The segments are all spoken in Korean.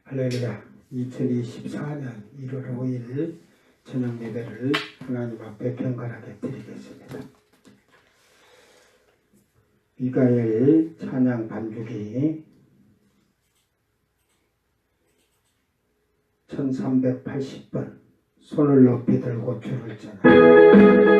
할렐루야. 2024년 1월 5일 저녁 예배를 하나님 앞에 경건하게 드리겠습니다. 미가엘 찬양 반주기 1380번 손을 높이 들고 주를 전하라.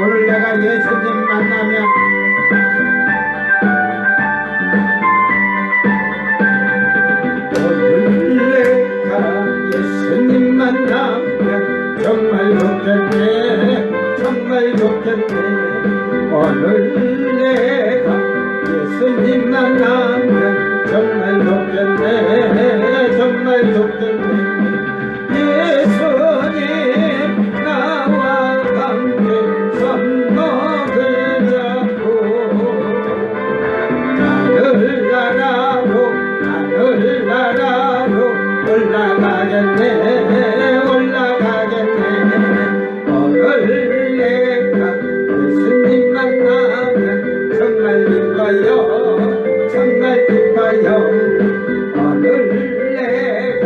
오늘 내가 예수님 만나면 정말 좋겠네 정말 좋겠네 오늘 내가 예수님 만나면 정말 좋겠네 정말 좋겠네 예수님 나와 함께 손목을 잡고 하늘나라로 올라가겠네 오늘 내가 예수님 만나면 정말 기뻐요 오늘 내가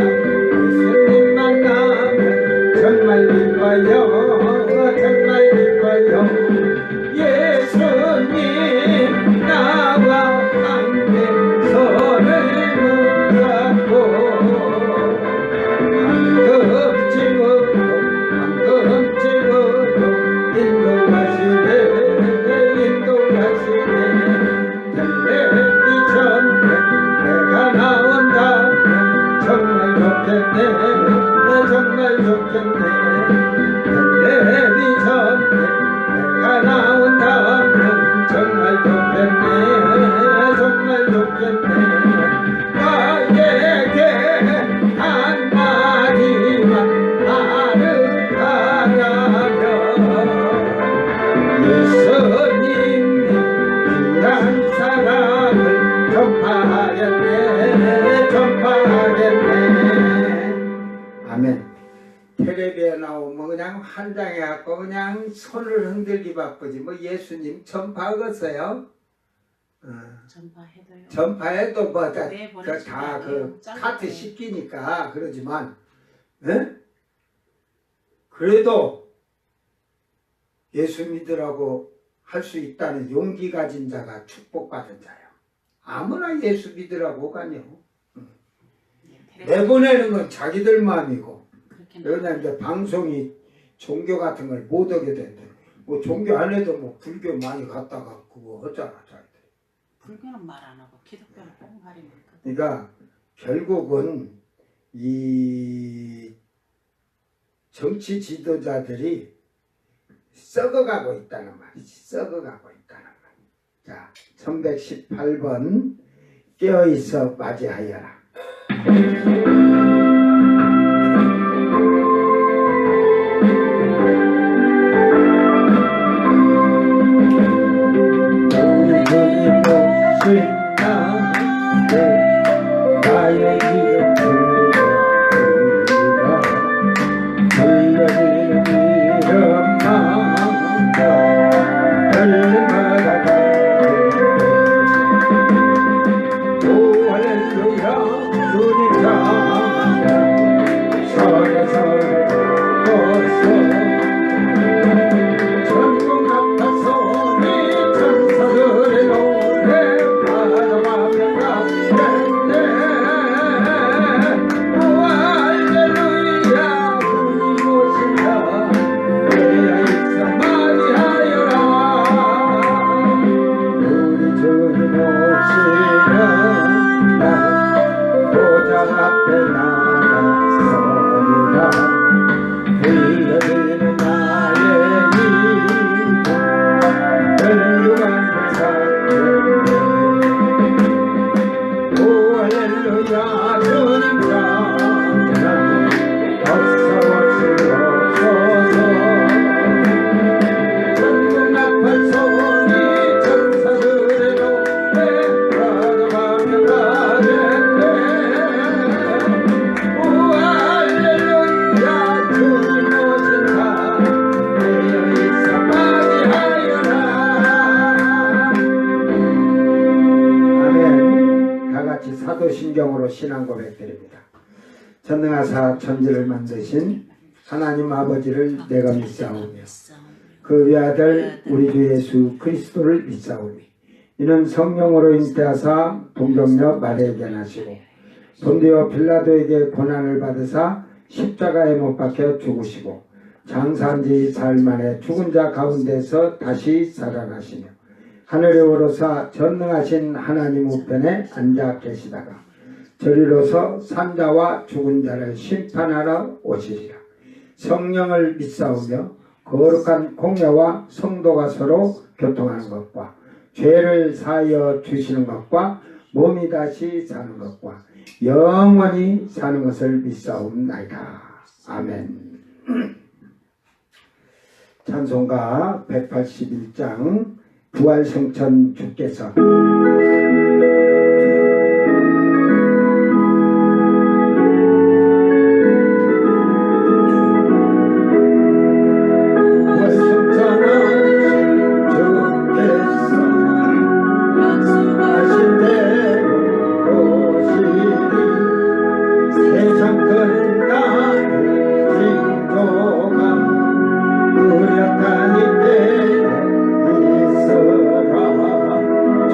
환장해갖고 그냥 손을 흔들기 바쁘지 뭐 예수님 전파하겠어요? 전파해도요. 전파해도 뭐다 내보내주면 다 그 카트 시키니까 그러지만 에? 그래도 예수 믿으라고 할 수 있다는 용기 가진 자가 축복받은 자요. 아무나 예수 믿으라고 가뇨. 내보내는 건 자기들 마음이고 왜냐면 이제 방송이 종교 같은 걸 못 하게 된대. 뭐 종교 안 해도 뭐 불교 많이 갔다가 그거 하잖아 자기들. 불교는 말 안 하고 기독교는 꼭 말이니까. 그러니까 결국은 이 정치 지도자들이 썩어가고 있다는 말이지. 썩어가고 있다는 말. 자, 1118번 깨어있어 맞이하여라. 사도신경으로 신앙 고백드립니다. 전능하사 천지를 만드신 하나님 아버지를 내가 믿사오며 그 외아들 우리 주 예수 그리스도를 믿사오니 이는 성령으로 잉태하사 동정녀 마리아에게 나시고 본디오 빌라도에게 고난을 받으사 십자가에 못 박혀 죽으시고 장사한 지 사흘 만에 죽은 자 가운데서 다시 살아나시며 하늘에 오르사 전능하신 하나님 우편에 앉아 계시다가 저리로서 산자와 죽은 자를 심판하러 오시리라. 성령을 믿사오며 거룩한 공예와 성도가 서로 교통하는 것과 죄를 사하여 주시는 것과 몸이 다시 사는 것과 영원히 사는 것을 믿사옵나이다. 아멘. 찬송가 181장 부활성천 주께서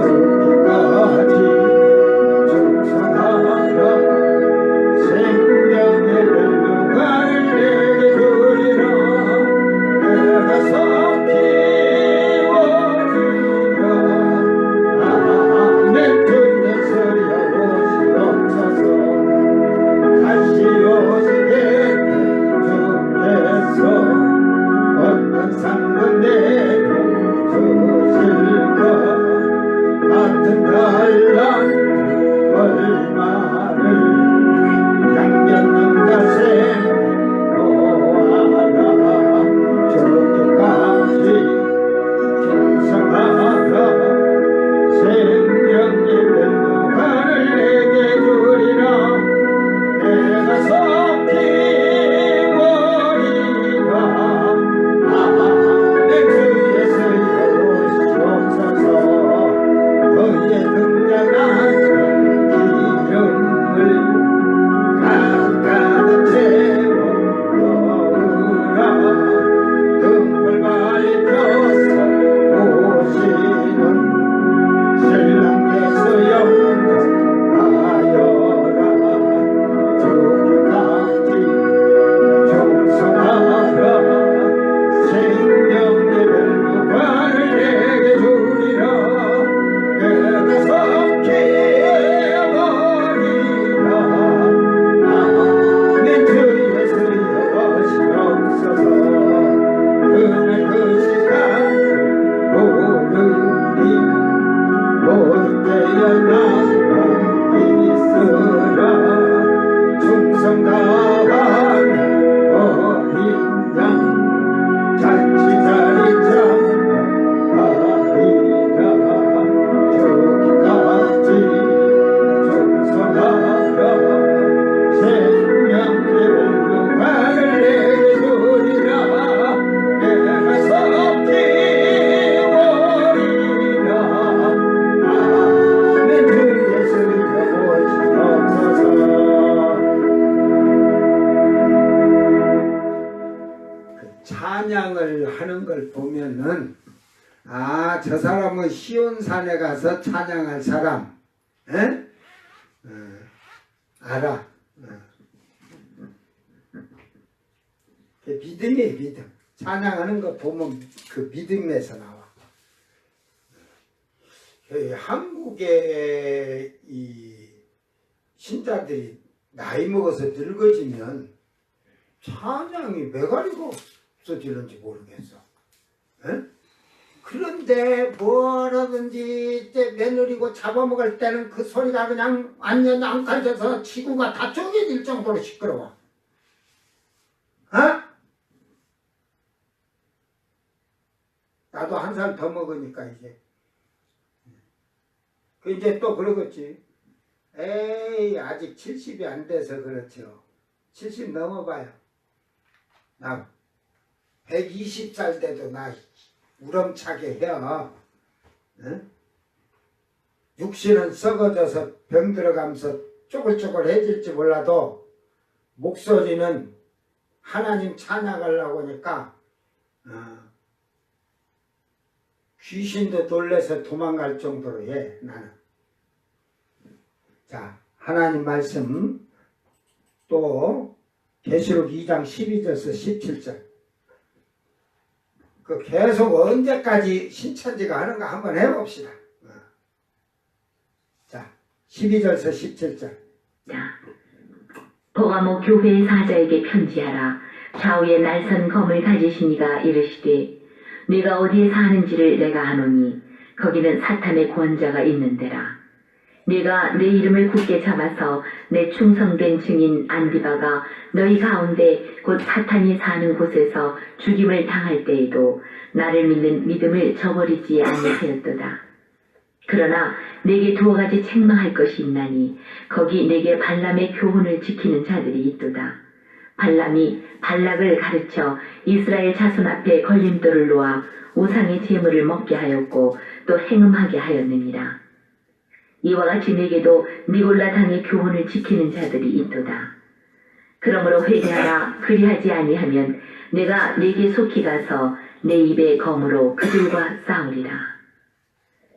주기가 찬양을 하는 걸 보면은 아, 저 사람은 시온산에 가서 찬양할 사람, 에? 알아. 믿음이에요, 믿음. 찬양하는 거 보면 그 믿음에서 나와. 한국의 이 신자들이 나이 먹어서 늙어지면 찬양이 매가리가 없어지는지 모르겠어. 에? 그런데 뭐라든지 며느리고 잡아먹을 때는 그 소리가 그냥 완전 앙칼져서 지구가 다 쪼개질 정도로 시끄러워. 어? 나도 한 살 더 먹으니까 이제 그 이제 또 그러겠지. 에이 아직 70이 안 돼서 그렇죠. 70 넘어봐요. 나 120살 돼도 나 우렁차게 해요. 응? 육신은 썩어져서 병 들어가면서 쪼글쪼글해질지 몰라도 목소리는 하나님 찬양하려고 하니까 귀신도 놀래서 도망갈 정도로 해 나는. 자, 하나님 말씀 또 계시록 2장 12절에서 17절 그 계속 언제까지 신천지가 하는가 한번 해봅시다. 자, 12절에서 17절. 자, 버가모 교회의 사자에게 편지하라. 좌우에 날선 검을 가지신 이가 이르시되 네가 어디에 사는지를 내가 아노니 거기는 사탄의 권자가 있는 데라. 네가 내 이름을 굳게 잡아서 내 충성된 증인 안디바가 너희 가운데 곧 사탄이 사는 곳에서 죽임을 당할 때에도 나를 믿는 믿음을 저버리지 아니하였도다. 그러나 내게 두어 가지 책망할 것이 있나니 거기 내게 발람의 교훈을 지키는 자들이 있도다. 발람이 발락을 가르쳐 이스라엘 자손 앞에 걸림돌을 놓아 우상의 제물을 먹게 하였고 또 행음하게 하였느니라. 이와 같이 내게도 니골라 당의 교훈을 지키는 자들이 있도다. 그러므로 회개하라. 그리하지 아니하면 내가 네게 속히 가서 내 입의 검으로 그들과 싸우리라.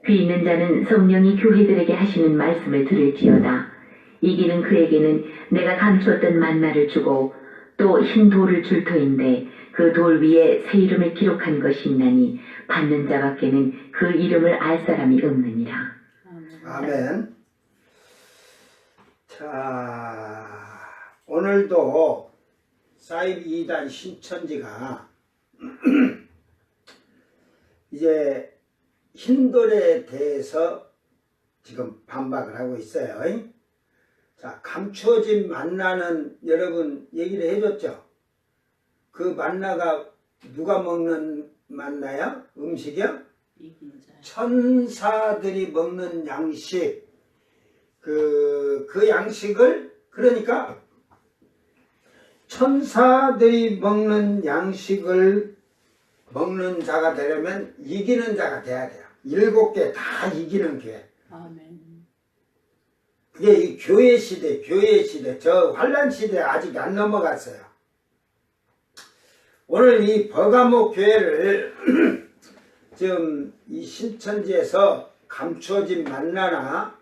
귀 있는 자는 성령이 교회들에게 하시는 말씀을 들을지어다. 이기는 그에게는 내가 감추었던 만나를 주고 또 흰 돌을 줄 터인데 그 돌 위에 새 이름을 기록한 것이 있나니 받는 자밖에는 그 이름을 알 사람이 없느니라. 아멘. 자, 오늘도 사이비 2단 신천지가 이제 흰돌에 대해서 지금 반박을 하고 있어요. 자, 감추어진 만나는 여러분 얘기를 해줬죠. 그 만나가 누가 먹는 만나야? 음식이야? 천사들이 먹는 양식. 그 양식을 그러니까 천사들이 먹는 양식을 먹는 자가 되려면 이기는 자가 돼야 돼요. 7개 다 이기는 교회. 아멘. 그게 이 교회 시대, 저 환란 시대 아직 안 넘어갔어요. 오늘 이 버가모 교회를 지금 이 신천지에서 감추어진 만나나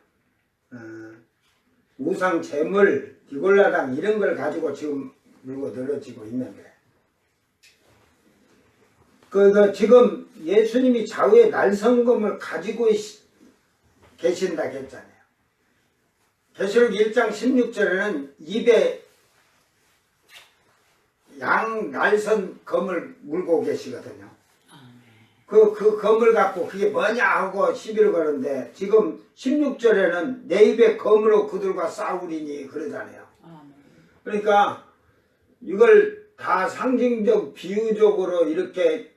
우상 제물, 디골라당 이런 걸 가지고 지금 물고 늘어지고 있는데 지금 예수님이 좌우에 날성검을 가지고 계신다 했잖아요. 계시록 1장 16절에는 입에 양 날선 검을 물고 계시거든요. 그 검을 갖고 그게 뭐냐 하고 시비를 거는데 지금 16절에는 내 입에 검으로 그들과 싸우리니 그러잖아요. 그러니까 이걸 다 상징적 비유적으로 이렇게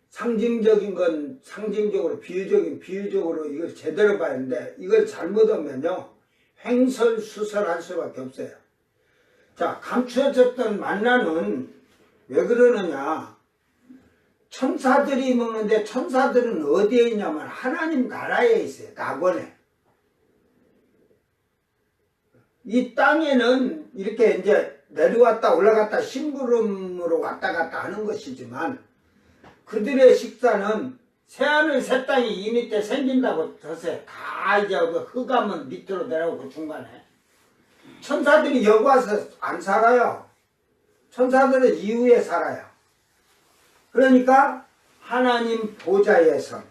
상징적인 건 상징적으로 비유적으로 이걸 제대로 봐야 하는데 이걸 잘못하면요 횡설수설할 수밖에 없어요. 자, 감추어졌던 만나는 왜 그러느냐? 천사들이 먹는데 천사들은 어디에 있냐면 하나님 나라에 있어요. 낙원에. 이 땅에는 이렇게 이제 내려왔다 올라갔다 심부름으로 왔다 갔다 하는 것이지만 그들의 식사는 새하늘 새 땅이 이 밑에 생긴다고 하세요. 다 이제 그 흑암은 밑으로 내려오고 중간에 천사들이 여기 와서 안 살아요. 천사들은 이후에 살아요. 그러니까 하나님 보좌에서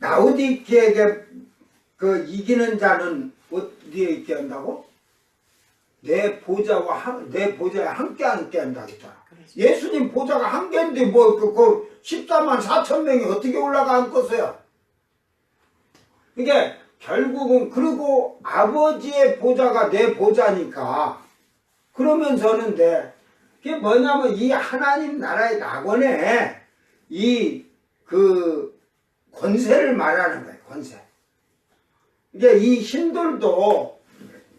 라오디게에게 그 이기는 자는 어디에 있게 한다고? 내 보좌에 함께 한다고 했잖아. 예수님 보좌가 한 개인데 뭐 그 14만 4천 명이 어떻게 올라가 앉겠어요? 이게 결국은 그리고 아버지의 보좌가 내 보좌니까 그러면서는 그게 뭐냐면 이 하나님 나라의 낙원에 이 그 권세를 말하는 거예요. 권세. 이게 이 신들도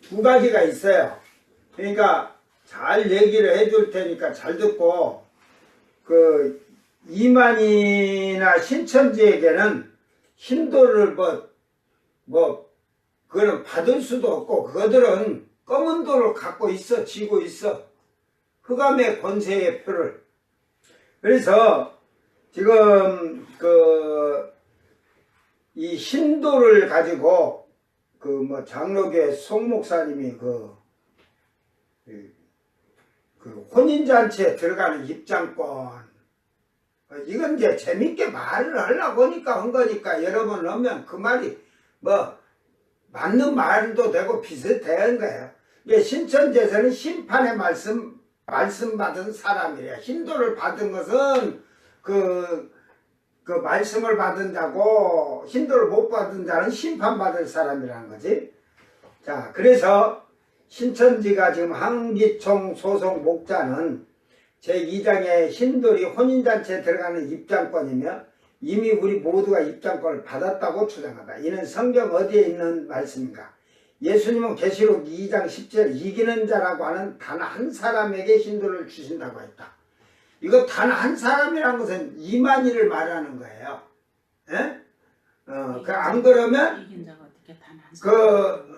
두 가지가 있어요. 그러니까 잘 얘기를 해줄 테니까 잘 듣고 그 이만희나 신천지에게는 신도를 그거는 받을 수도 없고 그들은 검은 돌을 갖고 있어 쥐고 있어 흑암의 권세의 표를. 그래서 지금 이 신도를 가지고 장로교 송 목사님이 그 혼인잔치에 들어가는 입장권 이건 이제 재밌게 말을 하려고 하니까 한 거니까 여러분 오면 그 말이 맞는 말도 되고 비슷한 거예요. 이게 신천지에서는 심판의 말씀 받은 사람이래요. 신도를 받은 것은 그 말씀을 받은 자고 신도를 못 받은 자는 심판받을 사람이라는 거지. 자, 그래서 신천지가 지금 한기총 소속 목자는 제2장에 신돌이 혼인잔치에 들어가는 입장권이며 이미 우리 모두가 입장권을 받았다고 주장한다. 이는 성경 어디에 있는 말씀인가? 예수님은 계시록 2장 10절 이기는 자라고 하는 단 한 사람에게 신도를 주신다고 했다. 이거 단 한 사람이라는 것은 이만희를 말하는 거예요. 예? 안 그러면 이긴 자가 어떻게 단 한 사람?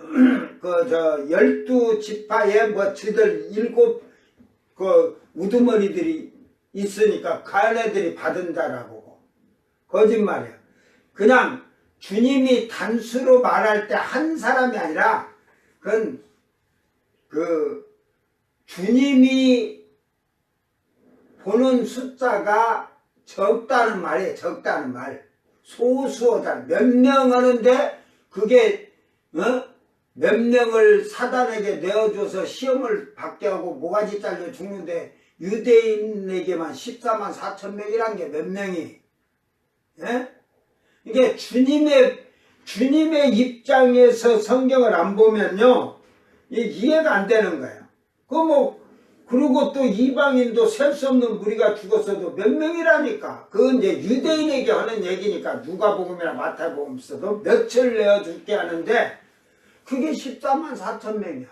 12지파에 저들 7 우두머리들이 있으니까 걔네들이 받은 자라고. 거짓말이야. 그냥 주님이 단수로 말할 때 한 사람이 아니라 그건 주님이 보는 숫자가 적다는 말이에요. 적다는 말. 소수어다. 몇 명 하는데 그게 몇 명을 사단에게 내어줘서 시험을 받게 하고 모가지 잘려 죽는데 유대인에게만 14만 4천 명이란 게 몇 명이? 예? 이게 주님의 입장에서 성경을 안 보면요 이해가 안 되는 거예요. 그리고 또 이방인도 셀 수 없는 무리가 죽었어도 몇 명이라니까. 그건 이제 유대인에게 하는 얘기니까 누가복음이나 마태복음 써도 몇을 내어 줄게 하는데 그게 14만 4천 명이야.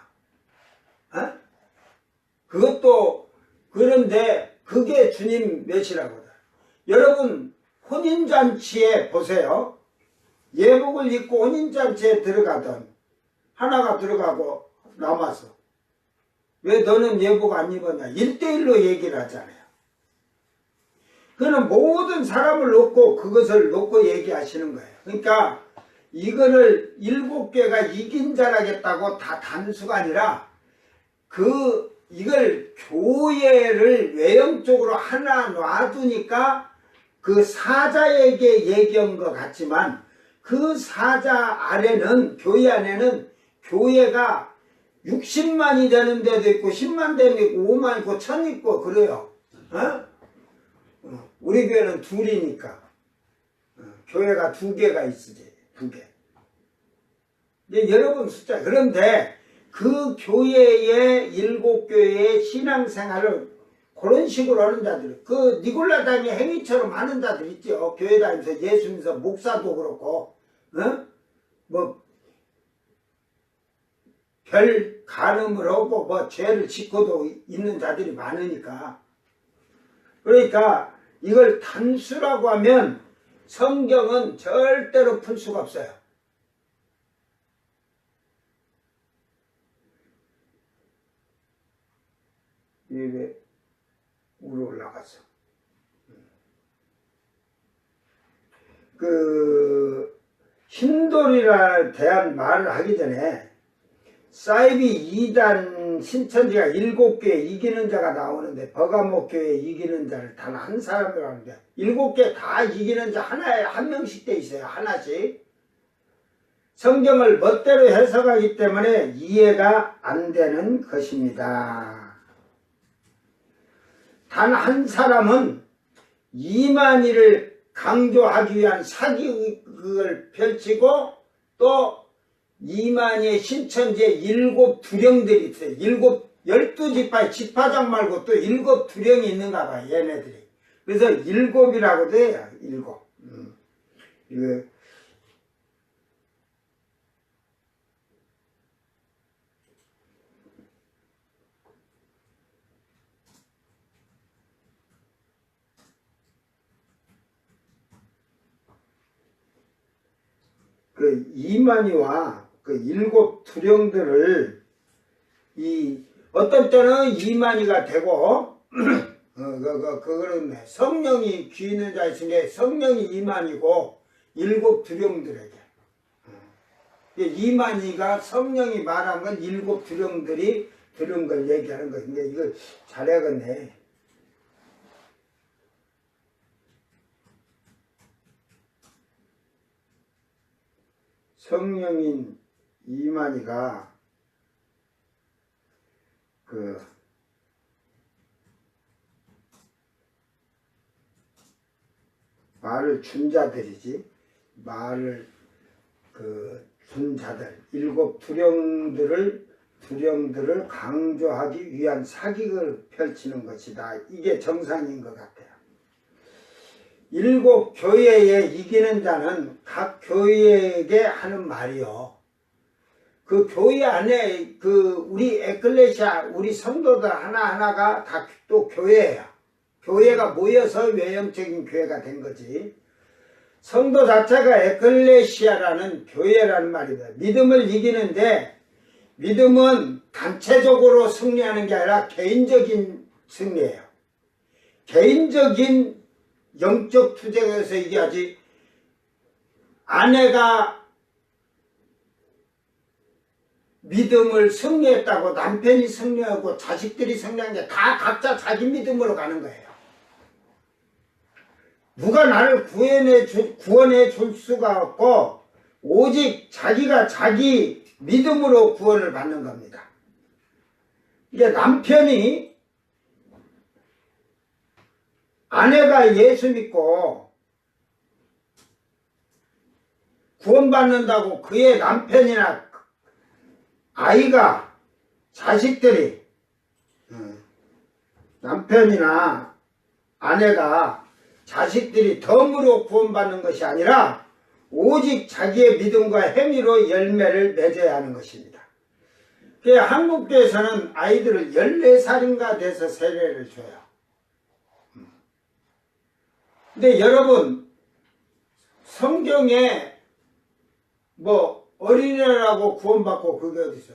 그것도 그런데 그게 주님 몇이라고. 여러분 혼인잔치에 보세요. 예복을 입고 혼인잔치에 들어가던 하나가 들어가고 남았어. 왜 너는 예복 안 입었냐? 1대1로 얘기를 하잖아요. 그는 모든 사람을 놓고 그것을 놓고 얘기하시는 거예요. 그러니까 이거를 7개가 이긴 자라겠다고 다 단수가 아니라 이걸 교회를 외형적으로 하나 놔두니까 그 사자에게 얘기한 것 같지만 그 사자 아래는 교회 안에는 교회가 60만이 되는 데도 있고 10만 되는 데 있고 5만 있고 1000 있고 그래요. 우리 교회는 둘이니까 교회가 2개가 있으지. 2개. 이제 여러분 숫자. 그런데 그 교회의 7교회의 신앙생활을 그런 식으로 하는 자들, 니골라당의 행위처럼 하는 자들 있죠. 교회 다니면서 예수 믿어서 목사도 그렇고 별 간음을 하고 죄를 짓고도 있는 자들이 많으니까. 그러니까 이걸 단수라고 하면 성경은 절대로 풀 수가 없어요. 위에 올라갔어. 그 흰돌이라 대한 말을 하기 전에 사이비 2단 신천지가 7개 이기는 자가 나오는데 버가모 교회 이기는 자를 단 한 사람으로 하는데 7개 다 이기는 자 하나에 한 명씩 돼 있어요. 하나씩. 성경을 멋대로 해석하기 때문에 이해가 안 되는 것입니다. 단 한 사람은 이만희를 강조하기 위한 사기극을 펼치고 또 이만희의 신천지에 7 두령들이 있어요. 12지파의 지파장 말고 또 7 두령이 있는가 봐, 얘네들이. 그래서 7이라고도 해요, 7. 이거 그 이만희와 그 7 두령들을 어떤 때는 이만희가 되고 그거는 성령이 귀 있는 자 있으니 성령이 이만희고 7 두령들에게 이만희가 성령이 말한 건 7 두령들이 들은 걸 얘기하는 것인데 이거 잘해야겠네. 성령인 이만희가 그 말을 준 자들이지, 말을 준 자들, 7 두령들을 강조하기 위한 사기를 펼치는 것이다. 이게 정상인 것 같아요. 7 교회에 이기는 자는 각 교회에게 하는 말이요. 그 교회 안에 우리 에클레시아, 우리 성도들 하나하나가 다 또 교회예요. 교회가 모여서 외형적인 교회가 된 거지. 성도 자체가 에클레시아라는 교회라는 말입니다. 믿음을 이기는데 믿음은 단체적으로 승리하는 게 아니라 개인적인 승리예요. 개인적인 영적 투쟁에서 이겨야지. 아내가 믿음을 승리했다고 남편이 승리하고 자식들이 승리한 게 다 각자 자기 믿음으로 가는 거예요. 누가 나를 구원해 줄 수가 없고 오직 자기가 자기 믿음으로 구원을 받는 겁니다. 이게 남편이 아내가 예수 믿고 구원받는다고 그의 남편이나 아이가 자식들이 남편이나 아내가 자식들이 덤으로 구원받는 것이 아니라 오직 자기의 믿음과 행위로 열매를 맺어야 하는 것입니다. 그래서 한국교회에서는 아이들을 14살인가 돼서 세례를 줘요. 근데 여러분 성경에 뭐 어린애라고 구원받고 그게 어디서?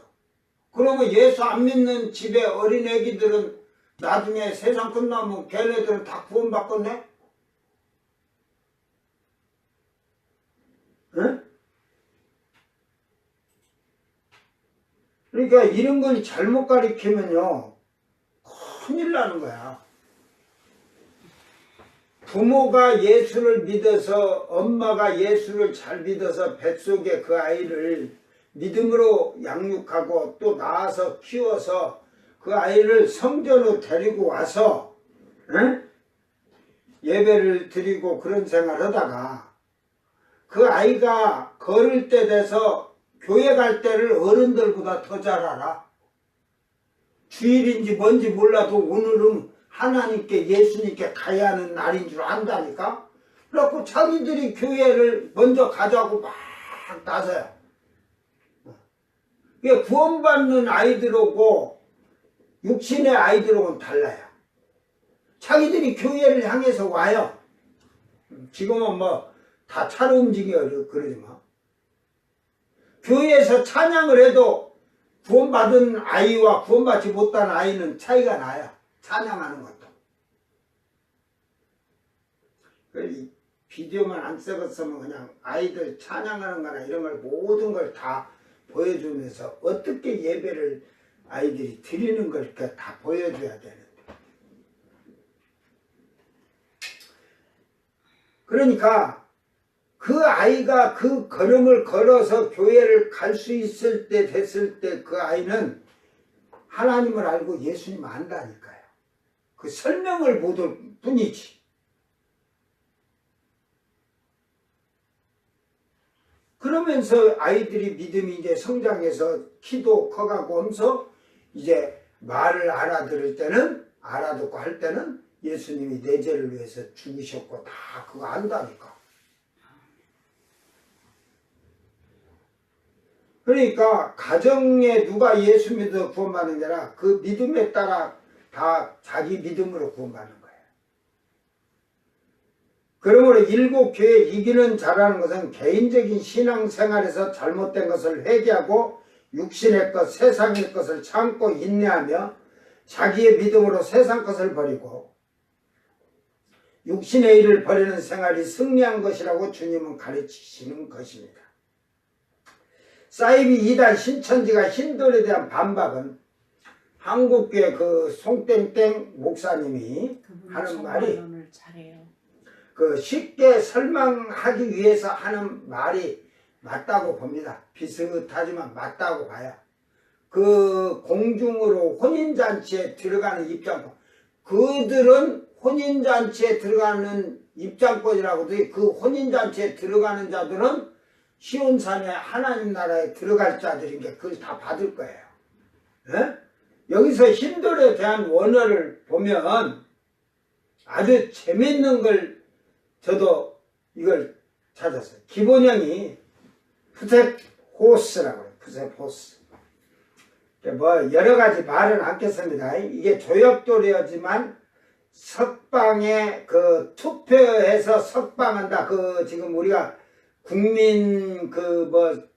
그러면 예수 안 믿는 집에 어린애기들은 나중에 세상 끝나면 걔네들은 다 구원받겠네? 응? 그러니까 이런 걸 잘못 가리키면요 큰일 나는 거야. 부모가 예수를 믿어서 엄마가 예수를 잘 믿어서 뱃속에 그 아이를 믿음으로 양육하고 또 낳아서 키워서 그 아이를 성전으로 데리고 와서 예배를 드리고 그런 생활을 하다가 그 아이가 걸을 때 돼서 교회 갈 때를 어른들보다 더 잘 알아. 주일인지 뭔지 몰라도 오늘은 하나님께 예수님께 가야 하는 날인 줄 안다니까. 그래갖고 자기들이 교회를 먼저 가자고 막 나서요. 이게 구원받는 아이들하고 육신의 아이들하고는 달라요. 자기들이 교회를 향해서 와요. 지금은 뭐 다 차로 움직여 그러지 마. 교회에서 찬양을 해도 구원받은 아이와 구원받지 못한 아이는 차이가 나요. 찬양하는 것도. 이 비디오만 안 썩었으면 그냥 아이들 찬양하는 거나 이런 걸 모든 걸 다 보여주면서 어떻게 예배를 아이들이 드리는 걸 다 보여줘야 되는데. 그러니까 그 아이가 그 걸음을 걸어서 교회를 갈 수 있을 때 됐을 때 그 아이는 하나님을 알고 예수님 안다니까요. 그 설명을 못 할 뿐이지. 그러면서 아이들이 믿음이 이제 성장해서 키도 커가고 하면서 이제 말을 알아들을 때는 알아듣고 할 때는 예수님이 내 죄를 위해서 죽으셨고 다 그거 안다니까. 그러니까 가정에 누가 예수 믿어 구원받는 게 아니라 그 믿음에 따라 다 자기 믿음으로 구원받는 거예요. 그러므로 일곱 교회 이기는 자라는 것은 개인적인 신앙생활에서 잘못된 것을 회개하고 육신의 것, 세상의 것을 참고 인내하며 자기의 믿음으로 세상 것을 버리고 육신의 일을 버리는 생활이 승리한 것이라고 주님은 가르치시는 것입니다. 사이비 2단 신천지가 신돌에 대한 반박은 한국교회 그 송땡땡 목사님이 하는 말이 그 쉽게 설명하기 위해서 하는 말이 맞다고 봅니다. 비슷하지만 맞다고 봐요. 그 공중으로 혼인잔치에 들어가는 입장권, 그들은 혼인잔치에 들어가는 입장권이라고도 그 혼인잔치에 들어가는 자들은 시온산에 하나님 나라에 들어갈 자들인 게 그걸 다 받을 거예요. 에? 여기서 신돌에 대한 원어를 보면 아주 재밌는 걸 저도 이걸 찾았어요. 기본형이 푸세포스라고 해요. 푸세포스. 뭐 여러 가지 말은 않겠습니다. 이게 조약돌이었지만 석방에 그 투표해서 석방한다. 그 지금 우리가 국민 그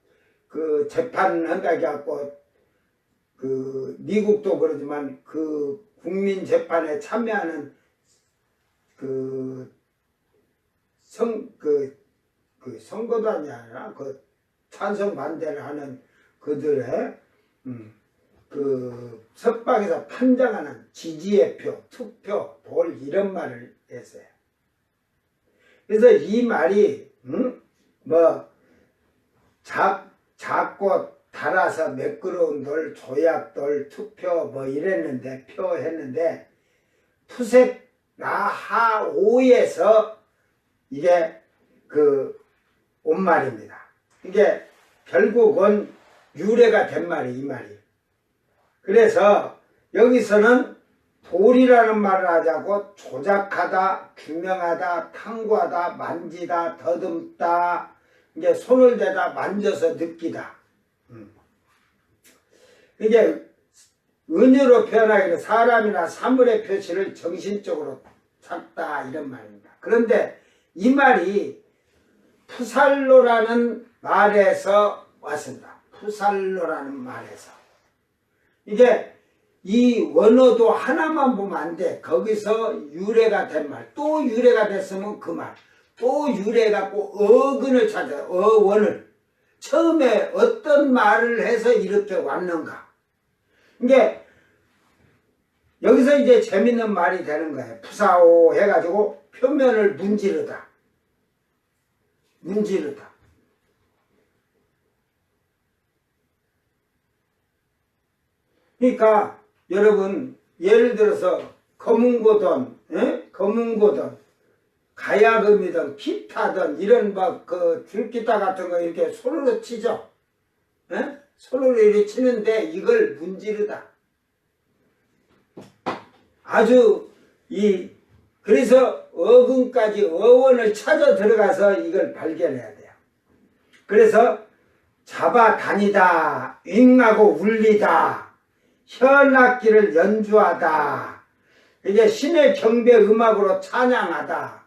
재판 한다 해갖고 그 미국도 그러지만 그 국민 재판에 참여하는 선거도 아니라 그 찬성 반대를 하는 그들의 그 석방에서 판정하는 지지의 표, 투표, 돌 이런 말을 했어요. 그래서 이 말이 작고 달아서 매끄러운 돌, 조약돌, 투표 뭐 이랬는데 표 했는데 푸셋 라하오에서 이게 온 말입니다. 이게 결국은 유래가 된 말이 이 말이. 그래서 여기서는 돌이라는 말을 하자고 조작하다, 규명하다, 탐구하다, 만지다, 더듬다, 이제 손을 대다, 만져서 느끼다. 이게 은유로 표현하기는 사람이나 사물의 표시를 정신적으로 찾다 이런 말입니다. 그런데 이 말이 푸살로라는 말에서 왔습니다. 푸살로라는 말에서. 이게 이 원어도 하나만 보면 안 돼. 거기서 유래가 된 말, 또 유래가 됐으면 그 말, 또 유래해갖고 어근을 찾아요. 어원을. 처음에 어떤 말을 해서 이렇게 왔는가. 이게 여기서 이제 재밌는 말이 되는 거예요. 푸사오 해가지고 표면을 문지르다. 문지르다. 그러니까 여러분 예를 들어서 검은고든 검은고든 가야금이든 기타든 이런 막 그 줄기타 같은 거 이렇게 손으로 치죠. 손으로 이렇게 치는데 이걸 문지르다. 아주 그래서 어근까지 어원을 찾아 들어가서 이걸 발견해야 돼요. 그래서 잡아다니다, 윙하고 울리다, 현악기를 연주하다, 이게 신의 경배 음악으로 찬양하다,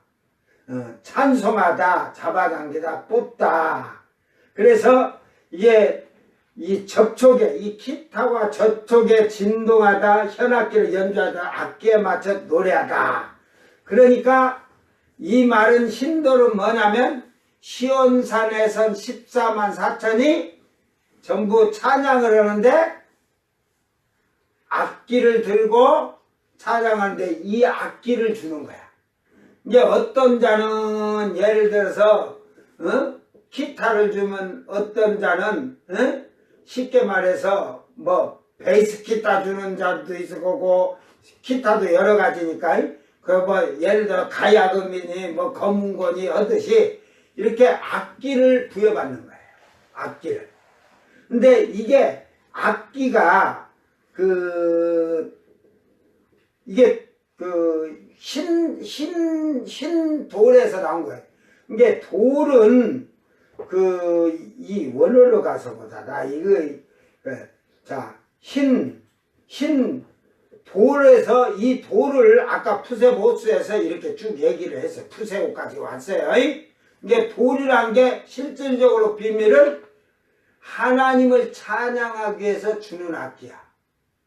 찬송하다, 잡아당기다, 뽑다. 그래서 이게 이 접촉에 이 기타와 접촉에 진동하다 현악기를 연주하다 악기에 맞춰 노래하다. 그러니까 이 말은 신도는 뭐냐면 시온산에선 14만 4천이 전부 찬양을 하는데 악기를 들고 찬양하는데 이 악기를 주는 거야. 이제 어떤 자는 예를 들어서 기타를 주면 어떤 자는 쉽게 말해서 뭐 베이스 기타 주는 자도 있을 거고 기타도 여러 가지니까 그 뭐 예를 들어 가야금이니 뭐 검은곤이 하듯이 이렇게 악기를 부여받는 거예요. 악기를. 근데 이게 악기가 이게 흰 돌에서 나온 거예요. 이게 돌은 이 원어로 가서 보자. 나 이거, 자, 흰 돌에서 이 돌을 아까 푸세보스에서 이렇게 쭉 얘기를 했어요. 푸세오까지 왔어요. 이게 돌이란 게 실질적으로 비밀은 하나님을 찬양하기 위해서 주는 악기야.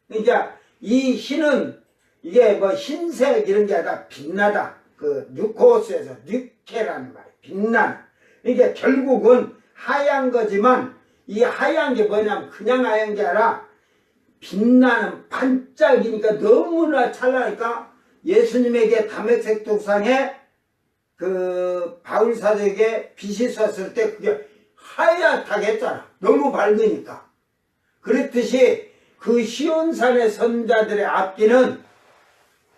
그러니까 이 흰은 이게 뭐 흰색 이런 게 아니라 빛나다. 뉴코스에서 뉴케라는 말이에요. 빛나는. 이게 결국은 하얀 거지만 이 하얀 게 뭐냐면 그냥 하얀 게 아니라 빛나는 반짝이니까 너무나 찬란하니까 예수님에게 다메섹 도상에 바울 사도에게 빛이 섰을 때 그게 하얗다게 했잖아. 너무 밝으니까. 그렇듯이 그 시온산의 선자들의 앞뒤는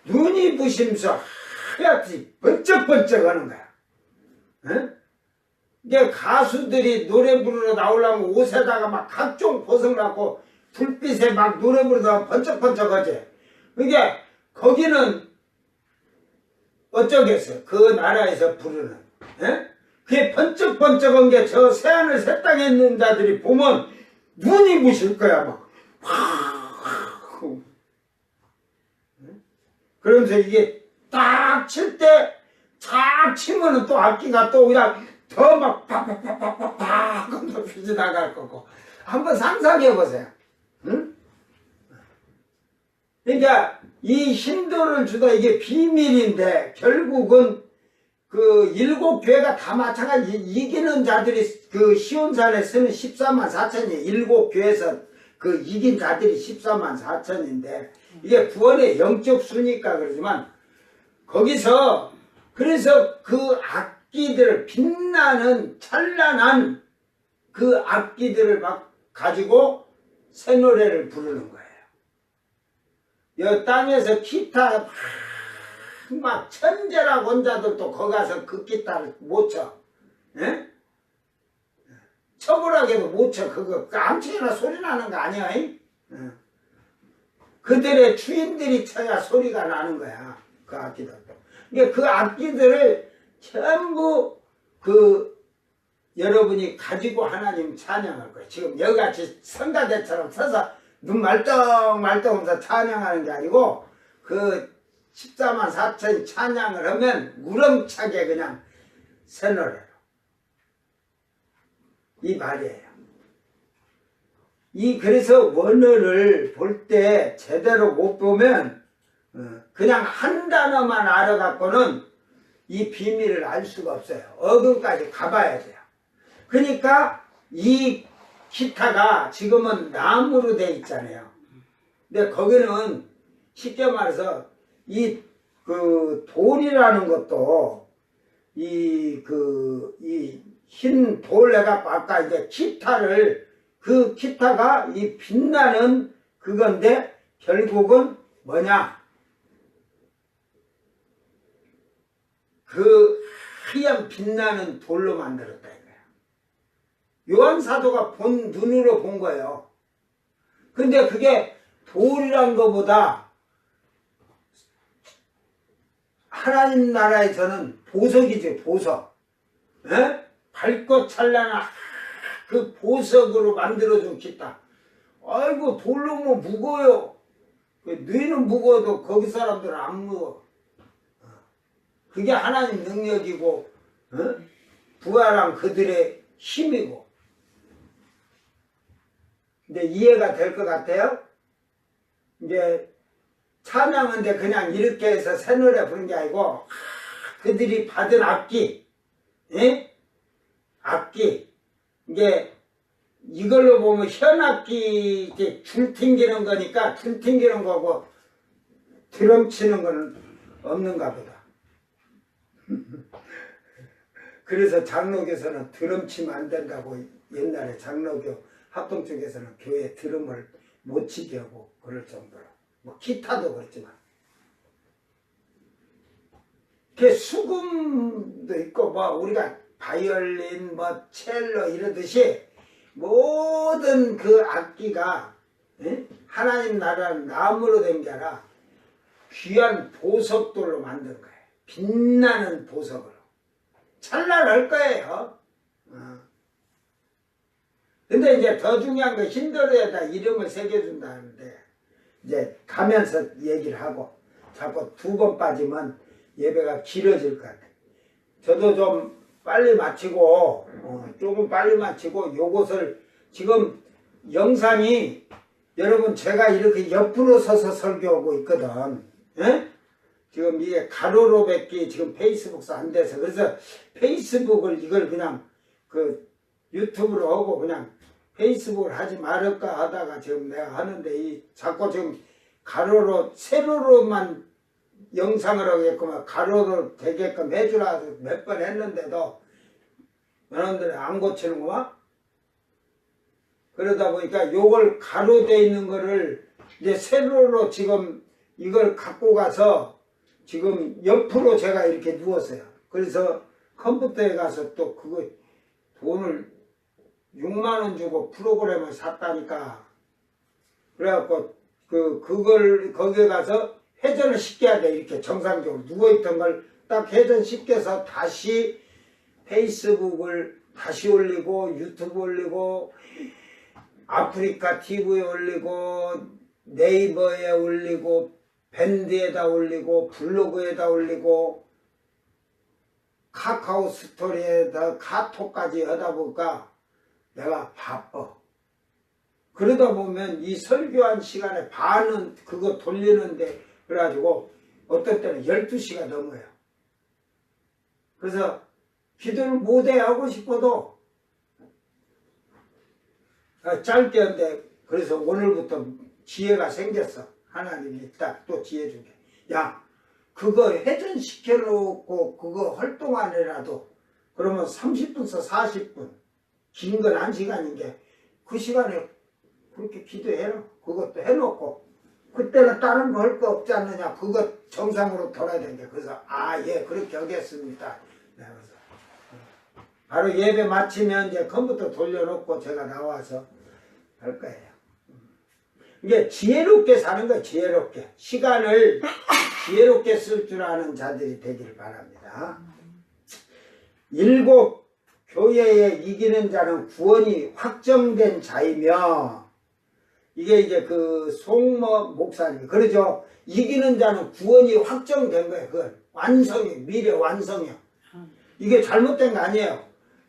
눈이 부심서 하얗지 번쩍번쩍 하는 거야. 응? 이게 가수들이 노래 부르러 나오려면 옷에다가 막 각종 보석 넣고 불빛에 막 노래 부르다가 번쩍번쩍 하지. 그게 거기는 어쩌겠어요. 그 나라에서 부르는. 예? 그게 번쩍번쩍한 게 저 새하늘 새 땅에 있는 자들이 보면 눈이 부실 거야. 막. 그러면서 이게 딱 칠 때, 착 치면은 또 악기가 또 그냥 더 막 팍팍팍팍팍 하면서 빛이 나갈 거고. 한번 상상해 보세요. 응? 그러니까 이 힌두를 주다 이게 비밀인데 결국은 일곱 교회가 다 마찬가지 이기는 자들이 시온산에 쓰는 14만 4천이 일곱 교회에서 이긴 자들이 14만 4천인데 이게 구원의 영적 수니까 그러지만 거기서 그래서 그 악기들을 빛나는 찬란한 그 악기들을 막 가지고 새 노래를 부르는 거예요. 이 땅에서 기타 막 천재라고 온 자들도 거기 가서 그 기타를 못 쳐. 예? 쳐보라고 못 쳐. 그거 아무튼 소리 나는 거 아니야. 그들의 주인들이 쳐야 소리가 나는 거야. 그 악기들도. 그러니까 그 악기들을 전부 여러분이 가지고 하나님 찬양할 거예요. 지금 여기같이 성가대처럼 서서 눈 말똥말똥하면서 찬양하는 게 아니고 14만 4천 찬양을 하면 우렁차게 그냥 새 노래로 이 말이에요. 그래서 원어를 볼 때 제대로 못 보면 그냥 한 단어만 알아갖고는 이 비밀을 알 수가 없어요. 어근까지 가봐야 돼요. 그러니까 이 기타가 지금은 나무로 돼 있잖아요. 근데 거기는 쉽게 말해서 돌이라는 것도 흰 돌 해갖고 아까 이제 기타가 이 빛나는 그건데 결국은 뭐냐? 하얀 빛나는 돌로 만들었다 이거야. 요한 사도가 눈으로 본 거예요. 근데 그게 돌이란 것보다 하나님 나라에서는 보석이지, 보석. 에? 밝고 찬란한 그 보석으로 만들어준 기타. 아이고, 돌로 뭐 무거워요. 너희는 무거워도 거기 사람들은 안 무거워. 그게 하나님 능력이고, 부활한 그들의 힘이고. 이제 이해가 될 것 같아요? 이제 찬양인데 그냥 이렇게 해서 새 노래 부른 게 아니고 그들이 받은 악기, 예? 악기, 이게 이걸로 보면 현악기 이제 줄 튕기는 거니까 줄 튕기는 거고 드럼 치는 거는 없는가 보다. 그래서 장로교에서는 드럼 치면 안 된다고 옛날에 장로교 합동 쪽에서는 교회 드럼을 못 치게 하고 그럴 정도로 뭐 기타도 그렇지만 그 수금도 있고 뭐 우리가 바이올린 뭐 첼로 이러듯이 모든 그 악기가 하나님 나라는 나무로 된 게 아니라 귀한 보석돌로 만든 거예요. 빛나는 보석으로 찬란할 거예요. 근데 이제 더 중요한 건 힌두교에다 이름을 새겨준다는데 이제 가면서 얘기를 하고 자꾸 2번 빠지면 예배가 길어질 것 같아요. 저도 좀 빨리 마치고 조금 빨리 마치고 요것을 지금 영상이 여러분 제가 이렇게 옆으로 서서 설교하고 있거든. 예? 지금 이게 가로로 뵙기 지금 페이스북도 안 돼서 그래서 페이스북을 이걸 그냥 그 유튜브로 하고 그냥 페이스북을 하지 말을까 하다가 지금 내가 하는데 이 자꾸 지금 가로로 세로로만 영상을 하게끔 가로로 되게끔 해주라 몇 번 했는데도 여러분들이 안 고치는구만. 그러다 보니까 요걸 가로돼 있는 거를 이제 세로로 지금 이걸 갖고 가서 지금 옆으로 제가 이렇게 누웠어요. 그래서 컴퓨터에 가서 또 그거 돈을 6만원 주고 프로그램을 샀다니까. 그래갖고 그걸 거기에 가서 회전을 시켜야 돼. 이렇게 정상적으로 누워있던 걸 딱 회전시켜서 다시 페이스북을 다시 올리고 유튜브 올리고 아프리카 TV에 올리고 네이버에 올리고 밴드에다 올리고 블로그에다 올리고 카카오 스토리에다 카톡까지 하다 보니까 내가 바빠. 그러다 보면 이 설교한 시간에 반은 그거 돌리는데 그래가지고 어떤 때는 12시가 넘어요. 그래서 기도를 못해 하고 싶어도 짧게 하는데 그래서 오늘부터 지혜가 생겼어. 하나님이 딱 또 지혜 주게. 야, 그거 회전시켜 놓고 그거 할 동안이라도 그러면 30분에서 40분 긴 건 1시간인 게 그 시간에 그렇게 기도해라. 그것도 해놓고 그때는 다른 거 할 거 없지 않느냐. 그거 정상으로 돌아야 되는데 그래서 예 그렇게 하겠습니다. 그래서 바로 예배 마치면 이제 컴퓨터 돌려놓고 제가 나와서 할 거예요. 이게 지혜롭게 사는 거예요. 지혜롭게. 시간을 지혜롭게 쓸 줄 아는 자들이 되기를 바랍니다. 7 교회에 이기는 자는 구원이 확정된 자이며 이게 이제 그 송모 목사님 그러죠. 이기는 자는 구원이 확정된 거예요. 그건 완성이 미래 완성이요. 이게 잘못된 거 아니에요.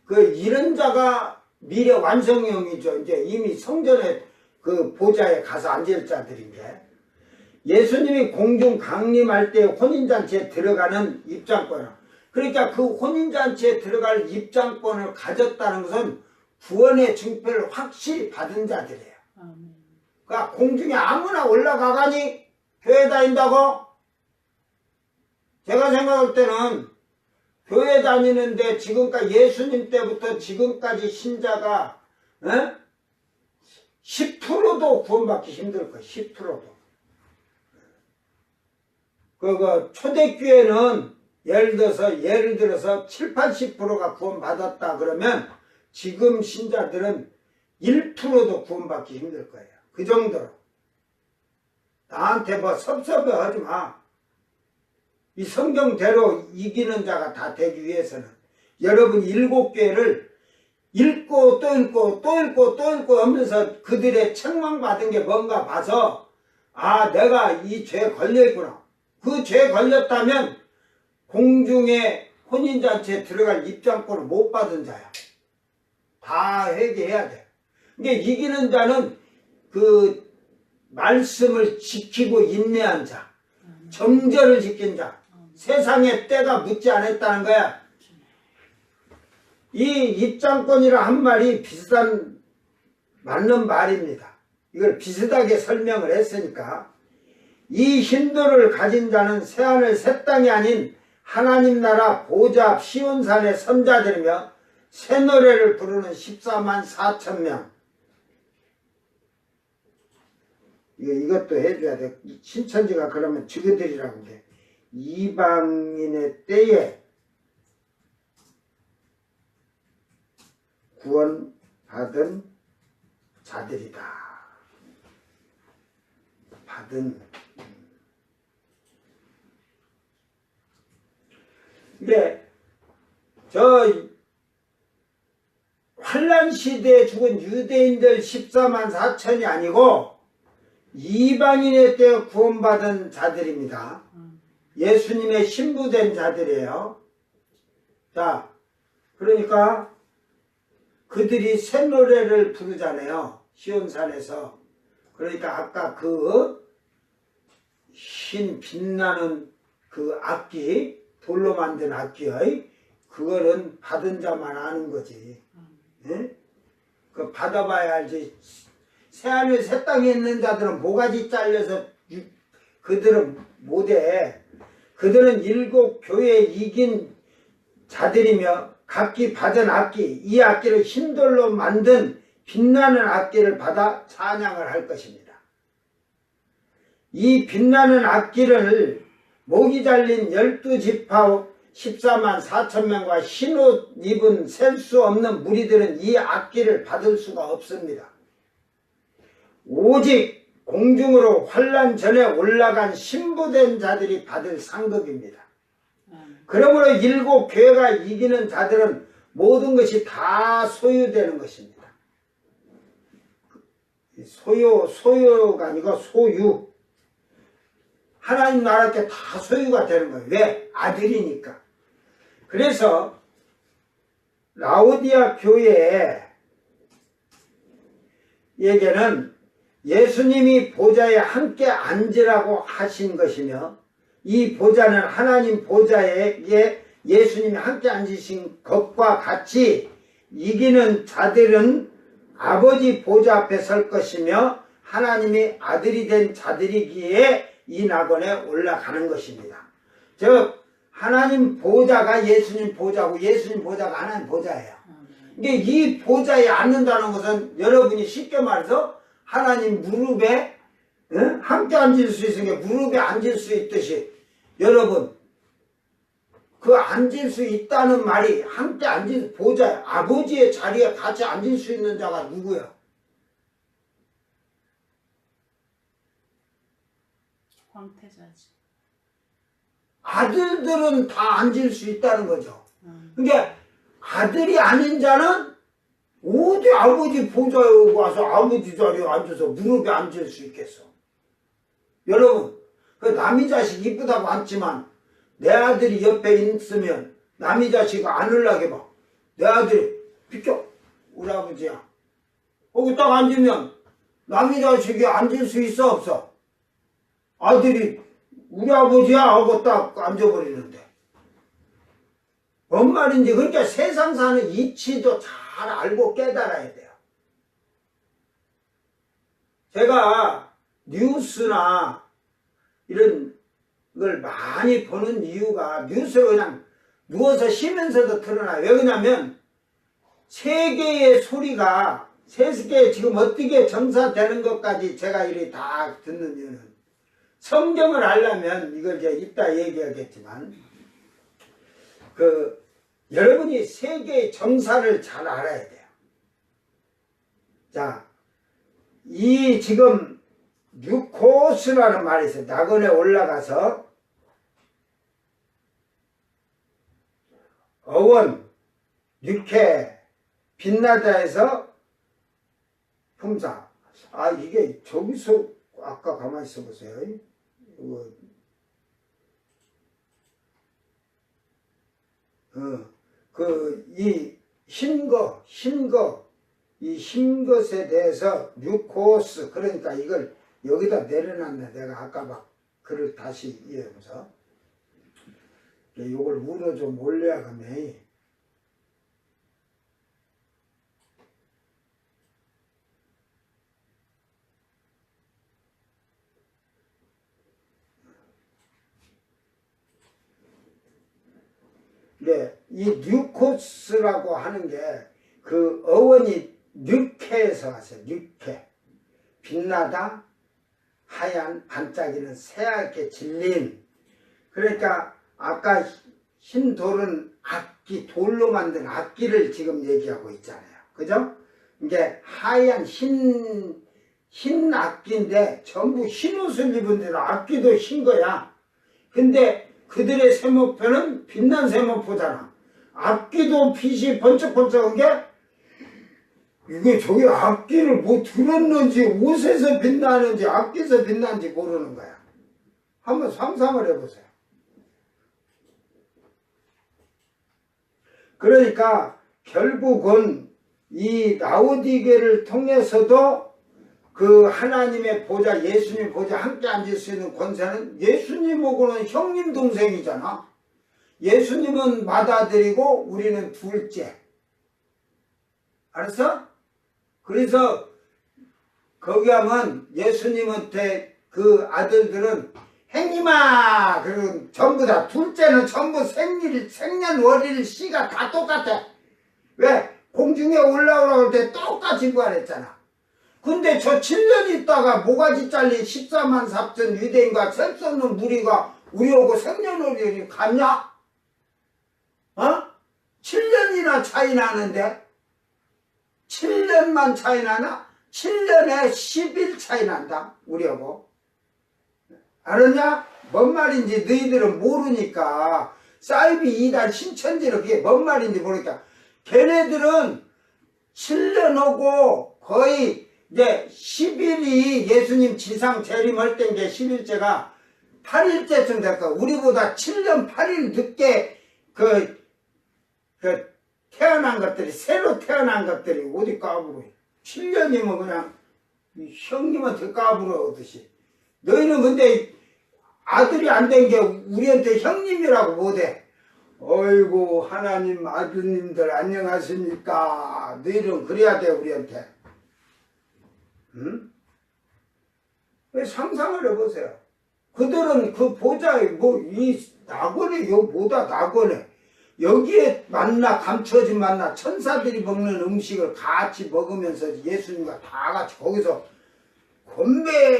그 잃은 자가 미래 완성형이죠. 이제 이미 성전에 그 보좌에 가서 앉을 자들인데 예수님이 공중 강림할 때 혼인잔치에 들어가는 입장권을 그러니까 그 혼인잔치에 들어갈 입장권을 가졌다는 것은 구원의 증표를 확실히 받은 자들이에요. 그러니까 공중에 아무나 올라가가니 교회 다닌다고? 제가 생각할 때는 교회 다니는데 지금까지 예수님 때부터 지금까지 신자가 10%도 구원받기 힘들 거예요. 10%도. 초대교회는 예를 들어서 7, 80%가 구원받았다 그러면 지금 신자들은 1%도 구원받기 힘들 거예요. 그 정도로. 나한테 뭐 섭섭해하지 마. 이 성경대로 이기는 자가 다 되기 위해서는 여러분 7교회를 읽고 또 읽고 또 읽고 또 읽고 하면서 그들의 책망받은 게 뭔가 봐서 내가 이 죄에 걸려있구나. 그 죄에 걸렸다면 공중에 혼인잔치에 들어갈 입장권을 못 받은 자야. 다 회개해야 돼. 근데 이기는 자는 그 말씀을 지키고 인내한 자, 정절을 지킨 자, 세상의 때가 묻지 않았다는 거야. 이 입장권이라 한 말이 비슷한 맞는 말입니다. 이걸 비슷하게 설명을 했으니까 이 힌도를 가진 자는 새하늘 새 땅이 아닌 하나님 나라 보좌 앞 시온산의 선자들이며 새 노래를 부르는 14만 4천 명. 이것도 해줘야 돼. 신천지가 그러면 저그들이라고 해. 이방인의 때에 구원받은 자들이다. 받은. 근데 저 환란 시대에 죽은 유대인들 14만 4천이 아니고 이방인의 때에 구원받은 자들입니다. 예수님의 신부된 자들이에요. 자, 그러니까 그들이 새 노래를 부르잖아요. 시온산에서. 그러니까 아까 그 흰 빛나는 그 악기, 돌로 만든 악기의 그거는 받은 자만 아는 거지. 예? 그 받아봐야 알지. 새하늘 새 땅에 있는 자들은 모가지 잘려서 그들은 못해. 그들은 일곱 교회에 이긴 자들이며 각기 받은 악기, 이 악기를 흰돌로 만든 빛나는 악기를 받아 찬양을 할 것입니다. 이 빛나는 악기를 목이 잘린 12지파 14만 4천 명과 흰옷 입은 셀 수 없는 무리들은 이 악기를 받을 수가 없습니다. 오직 공중으로 환란 전에 올라간 신부된 자들이 받을 상급입니다. 그러므로 일곱 교회가 이기는 자들은 모든 것이 다 소유되는 것입니다. 소유가 아니고 소유. 하나님 나라께 다 소유가 되는 거예요. 왜? 아들이니까. 그래서 라오디아 교회에게는 예수님이 보좌에 함께 앉으라고 하신 것이며 이 보좌는 하나님 보좌에 예수님이 함께 앉으신 것과 같이 이기는 자들은 아버지 보좌 앞에 설 것이며 하나님이 아들이 된 자들이기에 이 낙원에 올라가는 것입니다. 즉 하나님 보좌가 예수님 보좌고 예수님 보좌가 하나님 보좌예요. 근데 이 보좌에 앉는다는 것은 여러분이 쉽게 말해서 하나님 무릎에 함께 앉을 수 있으니까 무릎에 앉을 수 있듯이 여러분 그 앉을 수 있다는 말이 함께 앉을 보좌 아버지의 자리에 같이 앉을 수 있는 자가 누구야? 황태자지. 아들들은 다 앉을 수 있다는 거죠. 그러니까 아들이 아닌 자는 어디 아버지 보좌에 와서 아버지 자리에 앉아서 무릎에 앉을 수 있겠어. 여러분 그 남의 자식 이쁘다고 앉지만 내 아들이 옆에 있으면 남의 자식 안으려고 해봐. 내 아들이 비켜 우리 아버지야. 거기 딱 앉으면 남의 자식이 앉을 수 있어 없어? 아들이 우리 아버지야 하고 딱 앉아버리는데 뭔 말인지. 그러니까 세상 사는 이치도 잘 알고 깨달아야 돼요. 제가 뉴스나 이런 걸 많이 보는 이유가 뉴스를 그냥 누워서 쉬면서도 틀어놔요. 왜 그러냐면 세계의 소리가 세계에 지금 어떻게 정사되는 것까지 제가 이렇게 다 듣는 이유는 성경을 알려면 이걸 이제 이따 얘기하겠지만 여러분이 세계의 정사를 잘 알아야 돼요. 자, 이 지금 뉴코스라는 말이 있어요. 낙원에 올라가서 어원, 육회, 빛나다에서 품사. 아 이게 저기서 아까 가만히 있어 보세요. 이 흰 거 이 흰 것에 대해서 뉴코스, 그러니까 이걸 여기다 내려놨네. 내가 아까 막 글을 다시 이해하면서 이걸 우로 좀 올려야겠네. 네, 이 뉴코스라고 하는 게 그 어원이 뉴케에서 왔어요. 뉴케. 빛나다, 하얀, 반짝이는 새하얗게 질린. 그러니까 아까 흰 돌은 악기, 돌로 만든 악기를 지금 얘기하고 있잖아요. 그죠? 이게 하얀 흰 악기인데 전부 흰 옷을 입은 데는 악기도 흰 거야. 근데 그들의 세모표는 빛난 세모표잖아. 악기도 빛이 번쩍번쩍한 게 이게 저기 악기를 뭐 들었는지 옷에서 빛나는지 악기에서 빛나는지 모르는 거야. 한번 상상을 해보세요. 그러니까 결국은 이 라오디게를 통해서도 그 하나님의 보좌, 예수님 보좌 함께 앉을 수 있는 권세는 예수님하고는 형님 동생이잖아. 예수님은 맏아들이고 우리는 둘째. 알았어? 그래서 거기 하면 예수님한테 그 아들들은 행님아, 그리고 전부 다 둘째는 전부 생년월일 시가 다 똑같아. 왜? 공중에 올라오라고 할 때 똑같이 부활했잖아. 근데 저 7년 있다가 모가지 잘린 14만 4천 유대인과 셀 수 없는 무리가 우리하고 생년월일이 같냐? 어? 7년이나 차이 나는데 7년만 차이 나나? 7년에 10일 차이 난다 우리하고. 알았냐? 뭔 말인지 너희들은 모르니까. 사이비 이단 신천지는 그게 뭔 말인지 모르니까. 걔네들은 7년하고 거의 이제 10일이 예수님 지상 재림할 때인 게 10일째가 8일째쯤 될까. 우리보다 7년 8일 늦게 태어난 것들이, 새로 태어난 것들이 어디 까불어. 7년이면 그냥 형님한테 까불어듯이. 너희는 근데 아들이 안 된 게 우리한테 형님이라고 못해. 어이구 하나님 아드님들 안녕하십니까. 너희는 그래야 돼 우리한테. 응? 상상을 해보세요. 그들은 그 보좌에 이 낙원에 뭐다 낙원에 여기에 만나 감춰진 만나 천사들이 먹는 음식을 같이 먹으면서 예수님과 다 같이 거기서 건배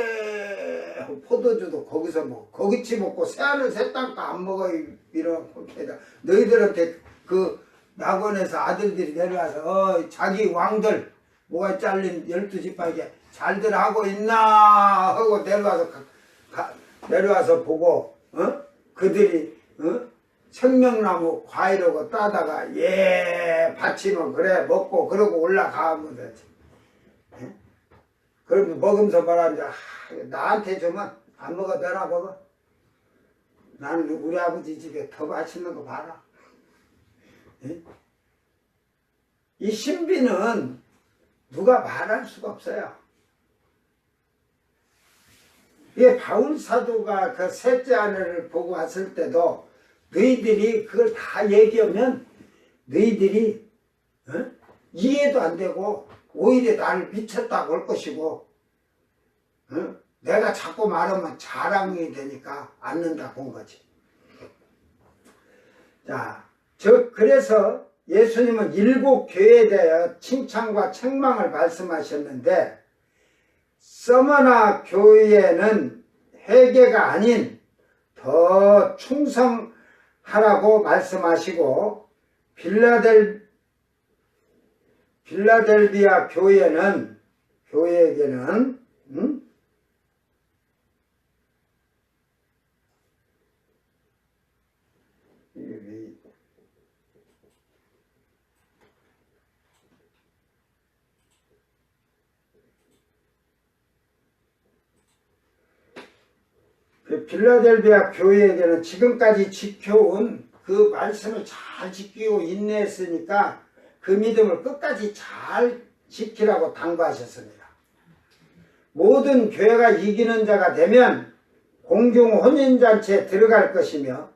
포도주도 거기서 먹고 거기치 먹고 새하늘 새 땅가 안 먹어. 이런 꼴패다. 너희들한테 그 낙원에서 아들들이 내려와서 자기 왕들 뭐가 잘린 12지파에게 잘들 하고 있나 하고 내려와서 보고 그들이 생명나무 과일하고 따다가 받치면 그래 먹고 그러고 올라가면 되지. 그러면 먹으면서 말하는데 나한테 주면 안 먹어도 되나 먹어? 나는 우리 아버지 집에 더 맛있는 거 봐라. 이 신비는 누가 말할 수가 없어요. 이게 바울 사도가 그 셋째 아내를 보고 왔을 때도 너희들이 그걸 다 얘기하면 너희들이 이해도 안 되고 오히려 나를 미쳤다고 할 것이고 내가 자꾸 말하면 자랑이 되니까 않는다고 본 거지. 자, 그래서 예수님은 7 교회에 대하여 칭찬과 책망을 말씀하셨는데 서머나 교회는 회개가 아닌 더 충성하라고 말씀하시고 빌라델비아 교회에게는 빌라델비아 교회에게는 지금까지 지켜온 그 말씀을 잘 지키고 인내했으니까 그 믿음을 끝까지 잘 지키라고 당부하셨습니다. 모든 교회가 이기는 자가 되면 공중 혼인잔치에 들어갈 것이며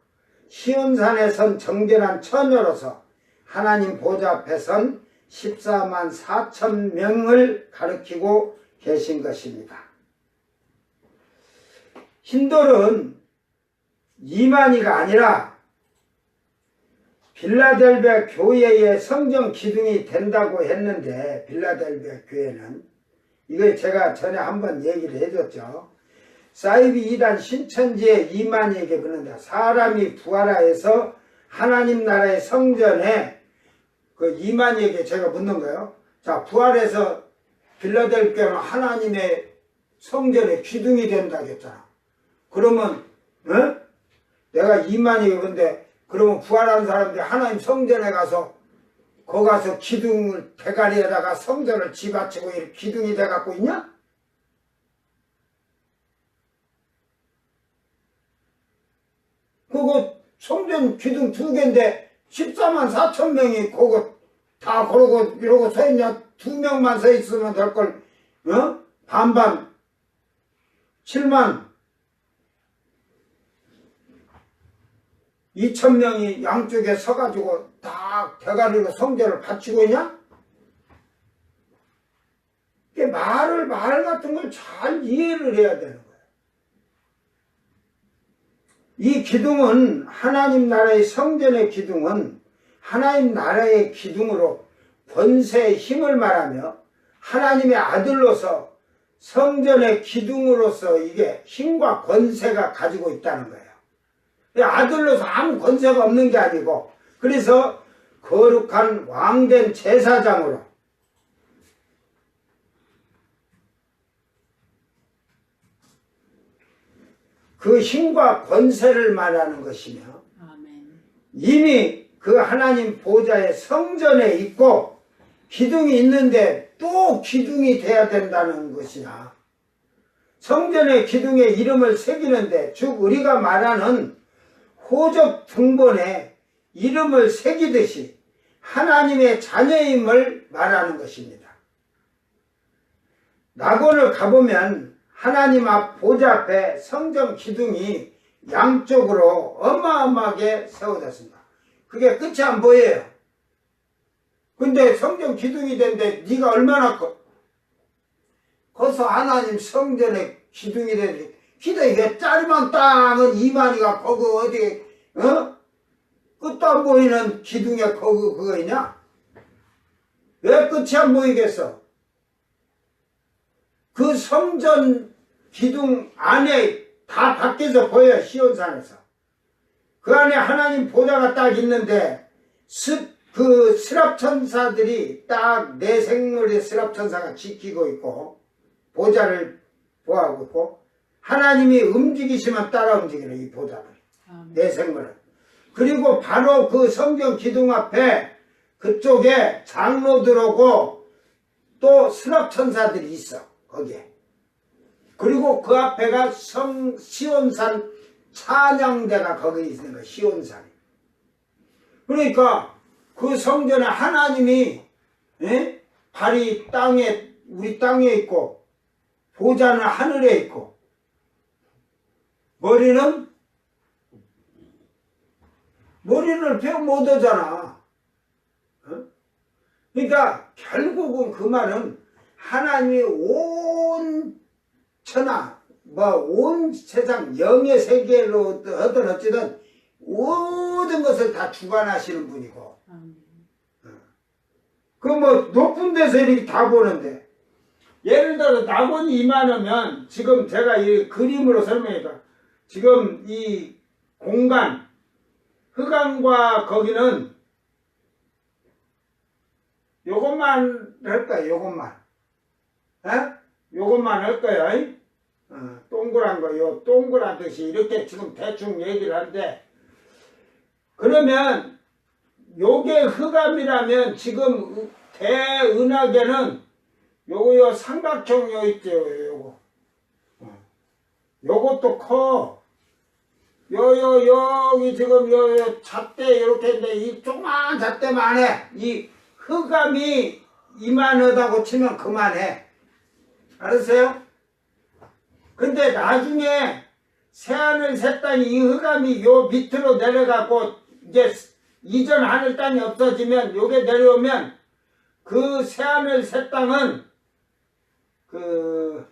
시온산에 선 정결한 처녀로서 하나님 보좌 앞에 선 14만 4천 명을 가리키고 계신 것입니다. 힌돌은 이만희가 아니라 빌라델비아 교회의 성전 기둥이 된다고 했는데, 빌라델비아 교회는 이거 제가 전에 한번 얘기를 해줬죠. 사이비 2단 신천지의 이만희에게 그런다. 사람이 부활하여서 하나님 나라의 성전에, 그 이만희에게 제가 묻는 거예요. 자, 부활해서 빌라델비아는 하나님의 성전의 기둥이 된다고 했잖아. 그러면 내가 이만희에게 근데 그러면 부활한 사람들이 하나님 성전에 가서 거기 가서 기둥을 대가리에다가 성전을 집어치고 이렇게 기둥이 돼갖고 있냐? 그거 성전 기둥 2개인데 14만 4천 명이 그거 다 그러고 이러고 서 있냐? 2명만 서 있으면 될걸. 반반 7만 2천 명이 양쪽에 서가지고 다 대가리로 성전을 바치고 있냐? 말 같은 걸 잘 이해를 해야 되는 거예요. 이 기둥은 하나님 나라의 성전의 기둥은 하나님 나라의 기둥으로 권세의 힘을 말하며 하나님의 아들로서 성전의 기둥으로서 이게 힘과 권세가 가지고 있다는 거예요. 아들로서 아무 권세가 없는 게 아니고, 그래서 거룩한 왕된 제사장으로 그 힘과 권세를 말하는 것이며, 아멘. 이미 그 하나님 보좌의 성전에 있고 기둥이 있는데 또 기둥이 돼야 된다는 것이야. 성전의 기둥에 이름을 새기는데, 즉 우리가 말하는 호적 등본에 이름을 새기듯이 하나님의 자녀임을 말하는 것입니다. 낙원을 가보면 하나님 앞 보좌 앞에 성전 기둥이 양쪽으로 어마어마하게 세워졌습니다. 그게 끝이 안 보여요. 근데 성전 기둥이 된데 네가 얼마나 거기서 하나님 성전의 기둥이 되는데, 기둥이 왜 짜리만 땅은 이만희가 거기 어디 끝도 안 보이는 기둥에 거기 그거 있냐? 왜 끝이 안 보이겠어? 그 성전 기둥 안에 다 밖에서 보여. 시온산에서 그 안에 하나님 보좌가 딱 있는데 그 스랍천사들이 딱 내 생물의 스랍천사가 지키고 있고 보좌를 보호하고 있고, 하나님이 움직이시면 따라 움직이는 이 보좌를, 내 생물을. 그리고 바로 그 성전 기둥 앞에 그쪽에 장로들 오고 또 스랍천사들이 있어 거기에. 그리고 그 앞에가 시온산 찬양대가 거기 있는 거야. 시온산이. 그러니까 그 성전에 하나님이 발이 땅에, 우리 땅에 있고 보좌는 하늘에 있고 머리를 배우 못 하잖아. 그러니까 결국은 그 말은 하나님이 온 천하, 온 세상 영의 세계로 하든 어찌든 모든 것을 다 주관하시는 분이고, 그 높은 데서 이렇게 다 보는데, 예를 들어 낙원이 이만하면, 지금 제가 이 그림으로 설명해봐. 지금 이 공간, 흑암과 거기는 요것만 할 거야. 요것만 할 거야. 동그란 거, 요 동그라듯이 이렇게 지금 대충 얘기를 하는데, 그러면 요게 흑암이라면 지금 대은하계는 요 삼각형 요 있죠. 요거. 요것도 커. 여기 지금 잣대 이렇게 했는데 이 조그만 잣대만 해. 이 흑암이 이만하다고 치면 그만해. 알았어요? 근데 나중에 새하늘 새 땅이 이 흑암이 요 밑으로 내려가고 이제 이전 하늘 땅이 없어지면 요게 내려오면 그 새하늘 새 땅은 그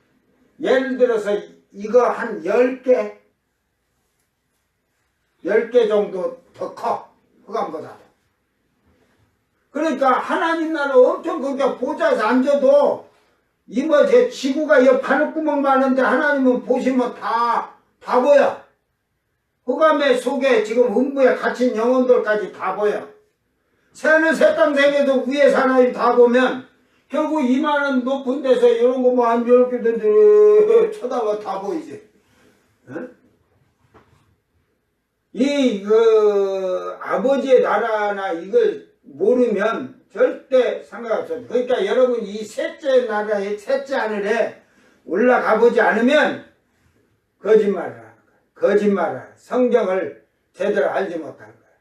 예를 들어서 이거 한 10개 정도 더 커. 흑암보다도. 그러니까 하나님 나라 엄청 그게 보자서 앉아도 이 뭐 제 지구가 이 바늘구멍 많은데 하나님은 보시면 다 보여. 흑암의 속에 지금 음부에 갇힌 영혼들까지 다 보여. 새하늘 새 땅 세계도 위에 하나님 다 보면 결국 이만한 높은 데서 이런 거 뭐 한 10개든지 쳐다봐 다 보이지. 응? 아버지의 나라나 이걸 모르면 절대 상관없어요. 그러니까 여러분 이 셋째 나라에, 셋째 하늘에 올라가 보지 않으면 거짓말을 하는 거예요. 거짓말을. 성경을 제대로 알지 못하는 거예요.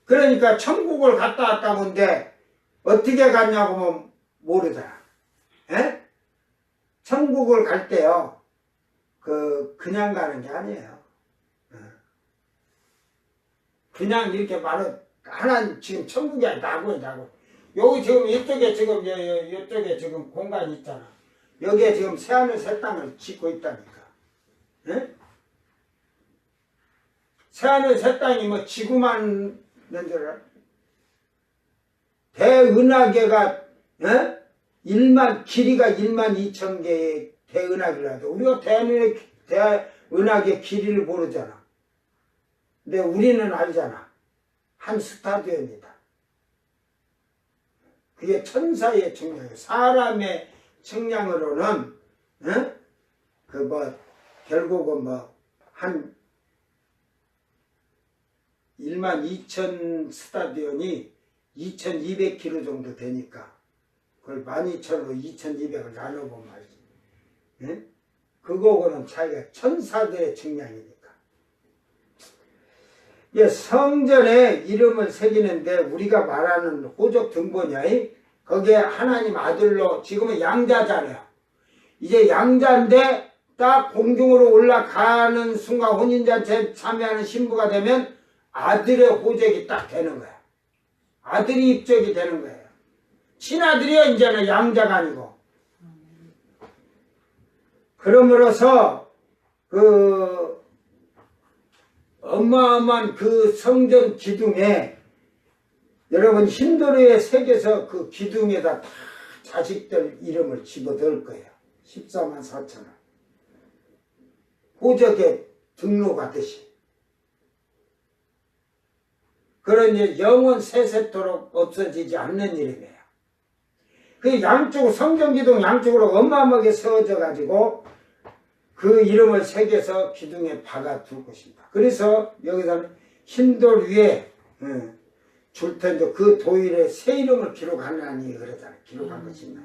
그러니까 천국을 갔다 왔다는데 어떻게 갔냐고 하면 모르잖아. 에? 천국을 갈 때요, 그냥 가는 게 아니에요. 그냥 이렇게 말은, 하나님 지금 천국이 나고. 여기 지금 이쪽에 지금, 이쪽에 지금 공간이 있잖아. 여기에 지금 새하늘 새 땅을 짓고 있다니까. 에? 새하늘 새 땅이 뭐 지구만 있는 줄 알아? 대은하계가, 길이가 12,000개의 대은하계라도 우리가 대은하계 길이를 모르잖아. 근데 우리는 알잖아. 한 스타디오입니다. 그게 천사의 측량이에요. 사람의 측량으로는 결국은 한 12,000 스타디온이 2,200km 정도 되니까 그걸 12,000으로 2,200을 나눠보면 말이지. 그거하고는 차이가 천사들의 측량이니까. 성전에 이름을 새기는데 우리가 말하는 호적 등본이야. 거기에 하나님 아들로 지금은 양자잖아요. 이제 양자인데 딱 공중으로 올라가는 순간 혼인잔치에 참여하는 신부가 되면 아들의 호적이 딱 되는 거야. 아들이 입적이 되는 거예요. 친아들이야. 이제는 양자가 아니고. 그러므로서 어마어마한 그 성전 기둥에 여러분 힌두르의 색에서 그 기둥에다 다 자식들 이름을 집어넣을 거예요. 14만 4천원. 호적에 등록하듯이. 그런 이제 영원 세세토록 없어지지 않는 이름이에요. 그 양쪽, 성전 기둥 양쪽으로 어마어마하게 세워져 가지고 그 이름을 새겨서 기둥에 박아 둘 것입니다. 그래서 여기서는 흰돌 위에 줄 텐데 그 도일에 새 이름을 기록하나니 그러잖아요. 기록한 것입니다.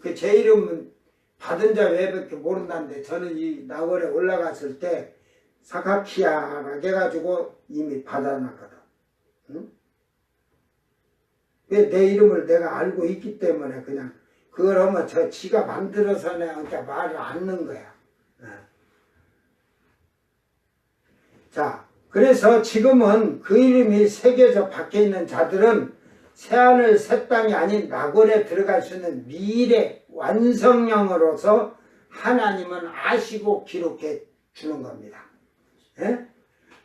그 제 이름은 받은 자 외밖에 모른다는데 저는 이 나월에 올라갔을 때 사카키아가 돼가지고 이미 받아놨거든. 내 이름을 내가 알고 있기 때문에 그냥 그걸 하면 지가 만들어서 내가 말을 안 넣는 거야. 자, 그래서 지금은 그 이름이 새겨져 밖에 있는 자들은 새하늘 새 땅이 아닌 낙원에 들어갈 수 있는 미래 완성형으로서 하나님은 아시고 기록해 주는 겁니다.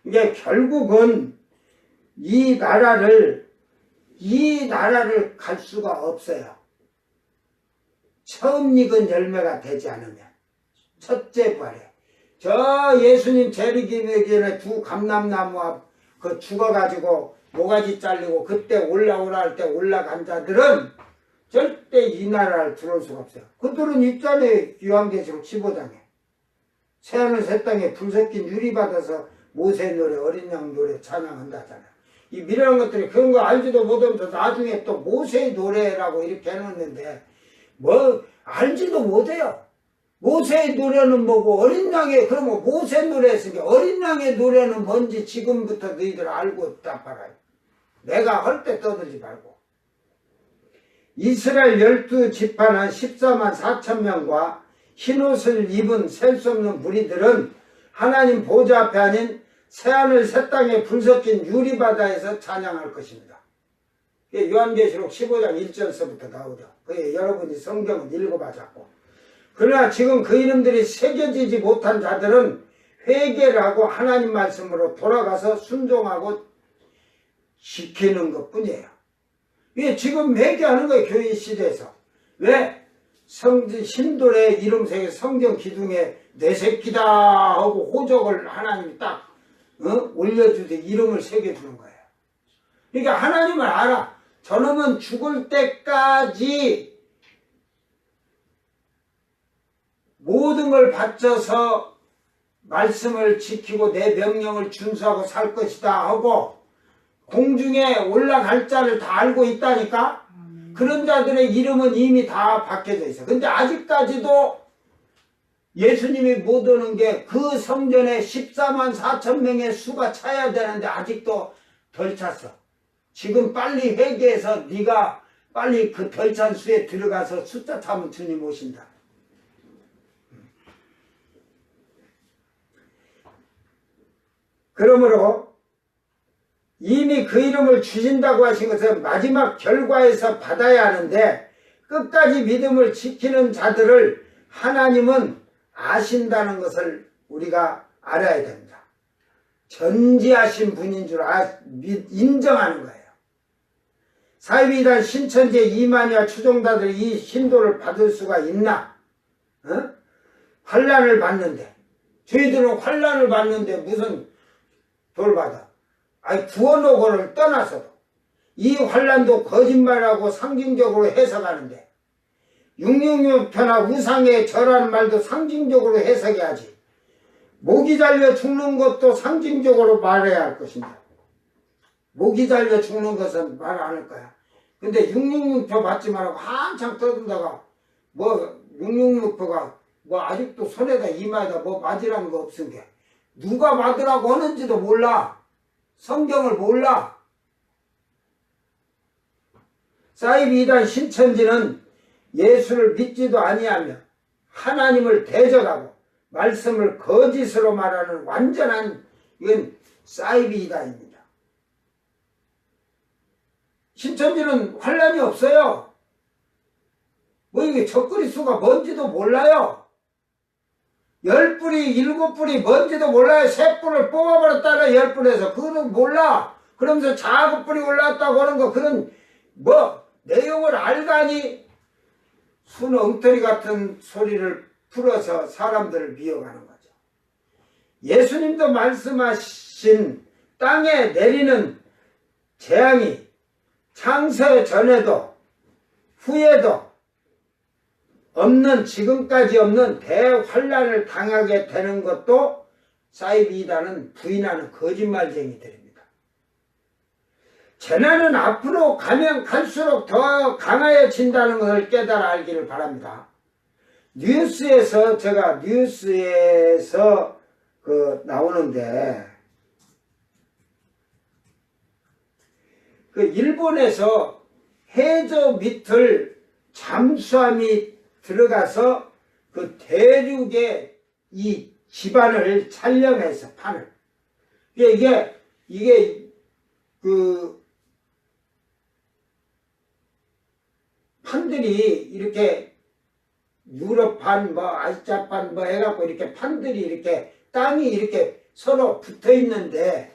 이게 결국은 이 나라를 갈 수가 없어요. 처음 익은 열매가 되지 않으면. 첫째 부활에. 저 예수님 재림기에 전에 두 감람나무 앞 그 죽어가지고 모가지 잘리고 그때 올라오라 할 때 올라간 자들은 절대 이 나라를 들어올 수가 없어요. 그들은 있잖아요. 요한계시록 15장에. 새하늘 새 땅에 불 섞인 유리 받아서 모세 노래, 어린 양 노래 찬양한다잖아요. 이 미련한 것들이 그런 거 알지도 못하면서 나중에 또 모세의 노래라고 이렇게 해놓는데 뭐 알지도 못해요. 모세의 노래는 뭐고 어린 양의 그러면 모세 노래 했으니까 어린 양의 노래는 뭔지 지금부터 너희들 알고 답하라. 내가 할 때 떠들지 말고. 이스라엘 12지파는 14만 4천 명과 흰옷을 입은 셀 수 없는 무리들은 하나님 보좌 앞에 아닌 새하늘 새 땅에 불 섞인 유리바다에서 찬양할 것입니다. 요한계시록 15장 1절서부터 나오죠. 여러분이 성경을 읽어봐 자꾸. 그러나 지금 그 이름들이 새겨지지 못한 자들은 회개를 하고 하나님 말씀으로 돌아가서 순종하고 지키는 것 뿐이에요. 이게 지금 회개하는 거예요. 교회 시대에서. 왜? 신돌의 이름 새겨 성경 기둥에 내 새끼다 하고 호적을 하나님이 딱 올려주듯 이름을 새겨주는 거예요. 그러니까 하나님을 알아. 저놈은 죽을 때까지 모든 걸 바쳐서 말씀을 지키고 내 명령을 준수하고 살 것이다 하고 공중에 올라갈 자를 다 알고 있다니까. 그런 자들의 이름은 이미 다 박혀져 있어. 근데 아직까지도 예수님이 못 오는 게 그 성전에 14만 4천 명의 수가 차야 되는데 아직도 덜 찼어. 지금 빨리 회개해서 네가 빨리 그 덜 찬 수에 들어가서 숫자 차면 주님 오신다. 그러므로 이미 그 이름을 주신다고 하신 것은 마지막 결과에서 받아야 하는데 끝까지 믿음을 지키는 자들을 하나님은 아신다는 것을 우리가 알아야 됩니다. 전지하신 분인 줄 인정하는 거예요. 사이비단 신천지 이만희와 추종자들이 이 신도를 받을 수가 있나? 환난을 받는데 저희들은 환난을 받는데 무슨 돌받아. 구원노고를 떠나서도 이 환난도 거짓말하고 상징적으로 해석하는데 666표나 우상에 절하는 말도 상징적으로 해석해야지. 목이 잘려 죽는 것도 상징적으로 말해야 할 것입니다. 목이 잘려 죽는 것은 말 안 할 거야. 근데 666표 받지 말고 한창 떠든다가 666표가 아직도 손에다 이마에다 맞으라는 거 없은 게 누가 맞으라고 하는지도 몰라. 성경을 몰라. 사이비단 신천지는 예수를 믿지도 아니하며 하나님을 대적하고 말씀을 거짓으로 말하는 완전한 이건 사이비단입니다. 신천지는 환란이 없어요. 이게 적그리스도가 뭔지도 몰라요. 10뿌리, 7뿌리 뭔지도 몰라요. 3뿔을 뽑아버렸다가 10뿔에서. 그거는 몰라. 그러면서 작은 뿔이 올라왔다고 하는 거, 그런, 내용을 알가니 순 엉터리 같은 소리를 풀어서 사람들을 미워가는 거죠. 예수님도 말씀하신 땅에 내리는 재앙이 창세 전에도 후에도 없는, 지금까지 없는 대환란을 당하게 되는 것도 사이비단은 부인하는 거짓말쟁이들입니다. 재난은 앞으로 가면 갈수록 더 강해진다는 것을 깨달아 알기를 바랍니다. 뉴스에서 나오는데 일본에서 해저 밑을 잠수함이 들어가서 그 대륙의 이 지반을 촬영해서 판을. 이게 그 판들이 이렇게 유럽판, 아시아판 해갖고 이렇게 판들이 이렇게 땅이 이렇게 서로 붙어 있는데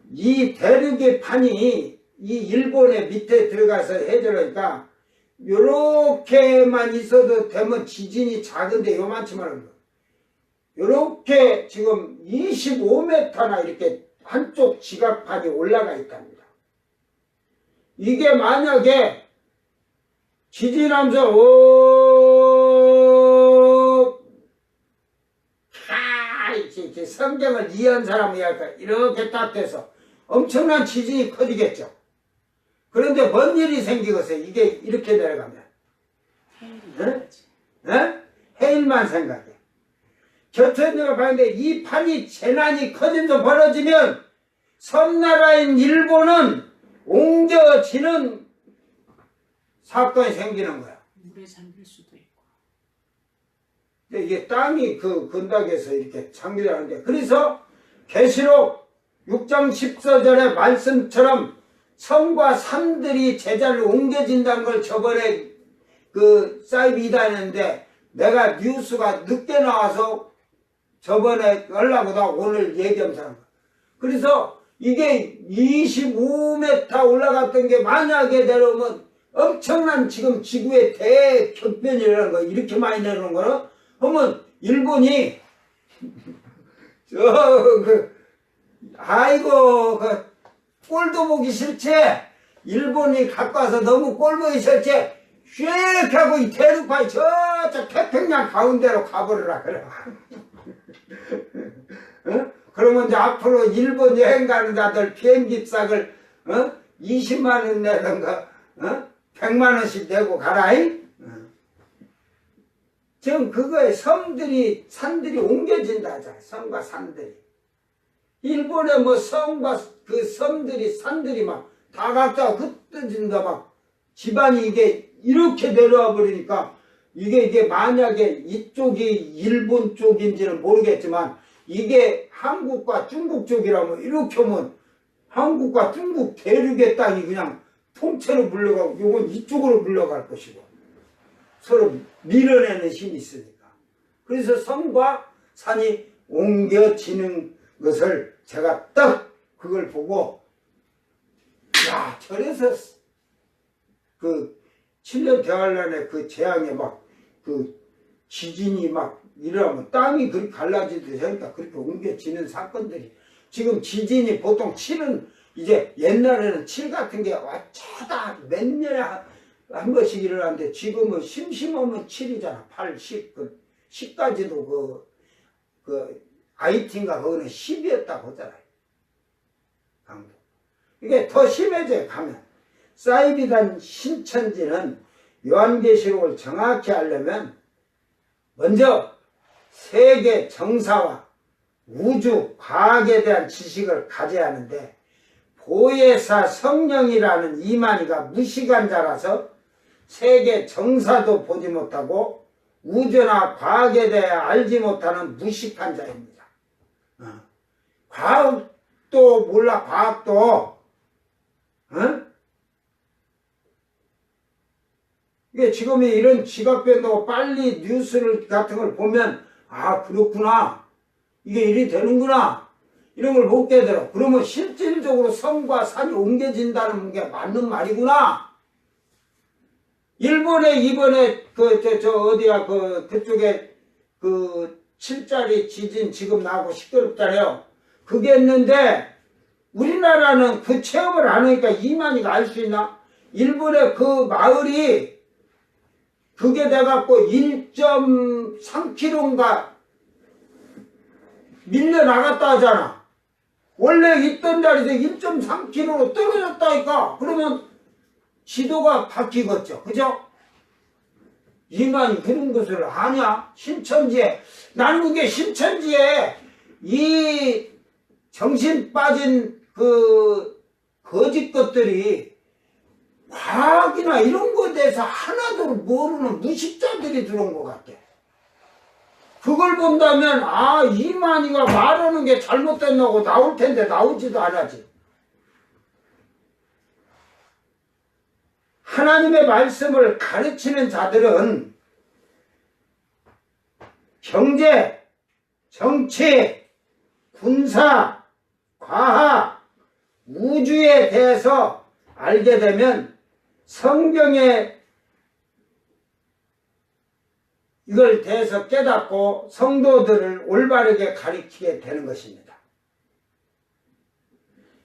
이 대륙의 판이 이 일본의 밑에 들어가서 해저러니까 요렇게만 있어도 되면 지진이 작은데 요만치만 하는 거. 요렇게 지금 25m나 이렇게 한쪽 지각판이 올라가 있답니다. 이게 만약에 지진하면서 이렇게 성경을 이해한 사람이 할까 이렇게 딱 돼서 엄청난 지진이 커지겠죠. 그런데 뭔 일이 생기겠어요? 이게 이렇게 내려가면. 해일만 생각해. 곁에 내가 봤는데 이 판이 재난이 커지면서 벌어지면 섬나라인 일본은 옮겨지는 사건이 생기는 거야. 물에 잠길 수도 있고. 근데 이게 땅이 그 근덕에서 이렇게 잠기라는데, 그래서 계시록 6장 14절의 말씀처럼 성과 산들이 제자를 옮겨진다는 걸 저번에 그 사이비다 했는데, 내가 뉴스가 늦게 나와서 저번에 연락보다 오늘 얘기하면서 한 거야. 그래서 이게 25m 올라갔던 게 만약에 내려오면 엄청난 지금 지구의 대격변이라는 거, 이렇게 많이 내려오는 거는, 그러면 일본이 아이고 꼴도 보기 싫지, 일본이 갖고 와서 너무 꼴 보기 싫지, 휙 하고 이 대륙파이 저쪽 태평양 가운데로 가버리라 그래. 어? 그러면 이제 앞으로 일본 여행 가는 자들 비행기 싹을 20만 원 내던가 100만 원씩 내고 가라잉. 지금 그거에 섬들이 산들이 옮겨진다 하잖아. 섬과 산들이. 일본의 뭐 섬과 그 섬들이 산들이 막 다 각자 흩어진다 막 집안이 이게 이렇게 내려와 버리니까 이게 만약에 이쪽이 일본 쪽인지는 모르겠지만 이게 한국과 중국 쪽이라면 이렇게 오면 한국과 중국 대륙의 땅이 그냥 통째로 물러가고 요건 이쪽으로 물러갈 것이고 서로 밀어내는 힘이 있으니까. 그래서 섬과 산이 옮겨지는 것을 제가 딱 그걸 보고, 야, 저래서 그 7년 대환란의 그 재앙에 막 그 지진이 막 일어나면 땅이 그렇게 갈라지듯이 하니까 그렇게 옮겨지는 사건들이, 지금 지진이 보통 7은 이제 옛날에는 7 같은 게 왔차다 몇 년에 한 번씩 일어나는데 지금은 심심하면 7이잖아. 8, 10, 10까지도 그 IT인가 거기는 10이었다고 하잖아요. 강도. 이게 더 심해져 가면. 사이비단 신천지는 요한계시록을 정확히 하려면 먼저 세계 정사와 우주 과학에 대한 지식을 가져야 하는데, 보혜사 성령이라는 이만희가 무식한 자라서 세계 정사도 보지 못하고 우주나 과학에 대해 알지 못하는 무식한 자입니다. 과학도 몰라. 과학도 이게 지금 이런 지각변도 빨리 뉴스를 같은 걸 보면, 아 그렇구나, 이게 일이 되는구나, 이런 걸 못 깨달아. 그러면 실질적으로 섬과 산이 옮겨진다는 게 맞는 말이구나. 일본에 이번에 어디야 그쪽에 그 7짜리 지진 지금 나고 시끄럽잖아요. 그게 있는데 우리나라는 그 체험을 안 하니까 이만희가 알 수 있나? 일본의 그 마을이 그게 돼갖고 1.3km인가 밀려나갔다 하잖아. 원래 있던 자리에서 1.3km로 떨어졌다니까. 그러면 지도가 바뀌겠죠. 그죠? 이만희 그런 것을 아냐? 신천지에. 나는 그게 신천지에 이 정신 빠진 그 거짓 것들이 과학이나 이런 거에 대해서 하나도 모르는 무식자들이 들어온 것 같아. 그걸 본다면 아 이만희가 말하는 게 잘못됐다고 나올 텐데 나오지도 않았지. 하나님의 말씀을 가르치는 자들은 경제, 정치, 군사, 과학, 우주에 대해서 알게 되면 성경에 이걸 대해서 깨닫고 성도들을 올바르게 가르치게 되는 것입니다.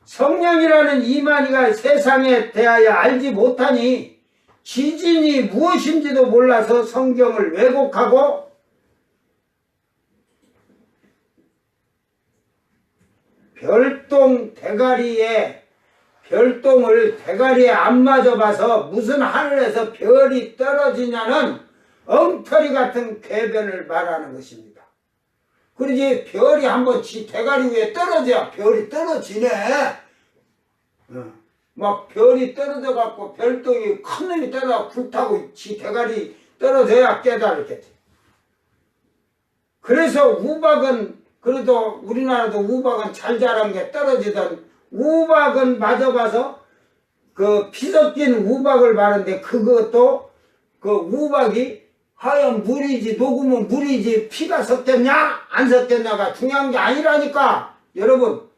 성령이라는 이만희가 세상에 대하여 알지 못하니 지진이 무엇인지도 몰라서 성경을 왜곡하고 별똥 대가리에 별똥을 대가리에 안 맞아봐서 무슨 하늘에서 별이 떨어지냐는 엉터리 같은 궤변을 말하는 것입니다. 그러지 별이 한번 지 대가리 위에 떨어져야 별이 떨어지네. 막 별이 떨어져 갖고 별똥이 큰 놈이 떨어져 불타고 지 대가리 떨어져야 깨달았겠지. 그래서 우박은 그래도 우리나라도 우박은 잘 자란 게 떨어지던 우박은 맞아봐서 그 피 섞인 우박을 바르는데 그것도 그 우박이 하얀 물이지 녹으면 물이지 피가 섞였냐 안 섞였냐가 중요한 게 아니라니까. 여러분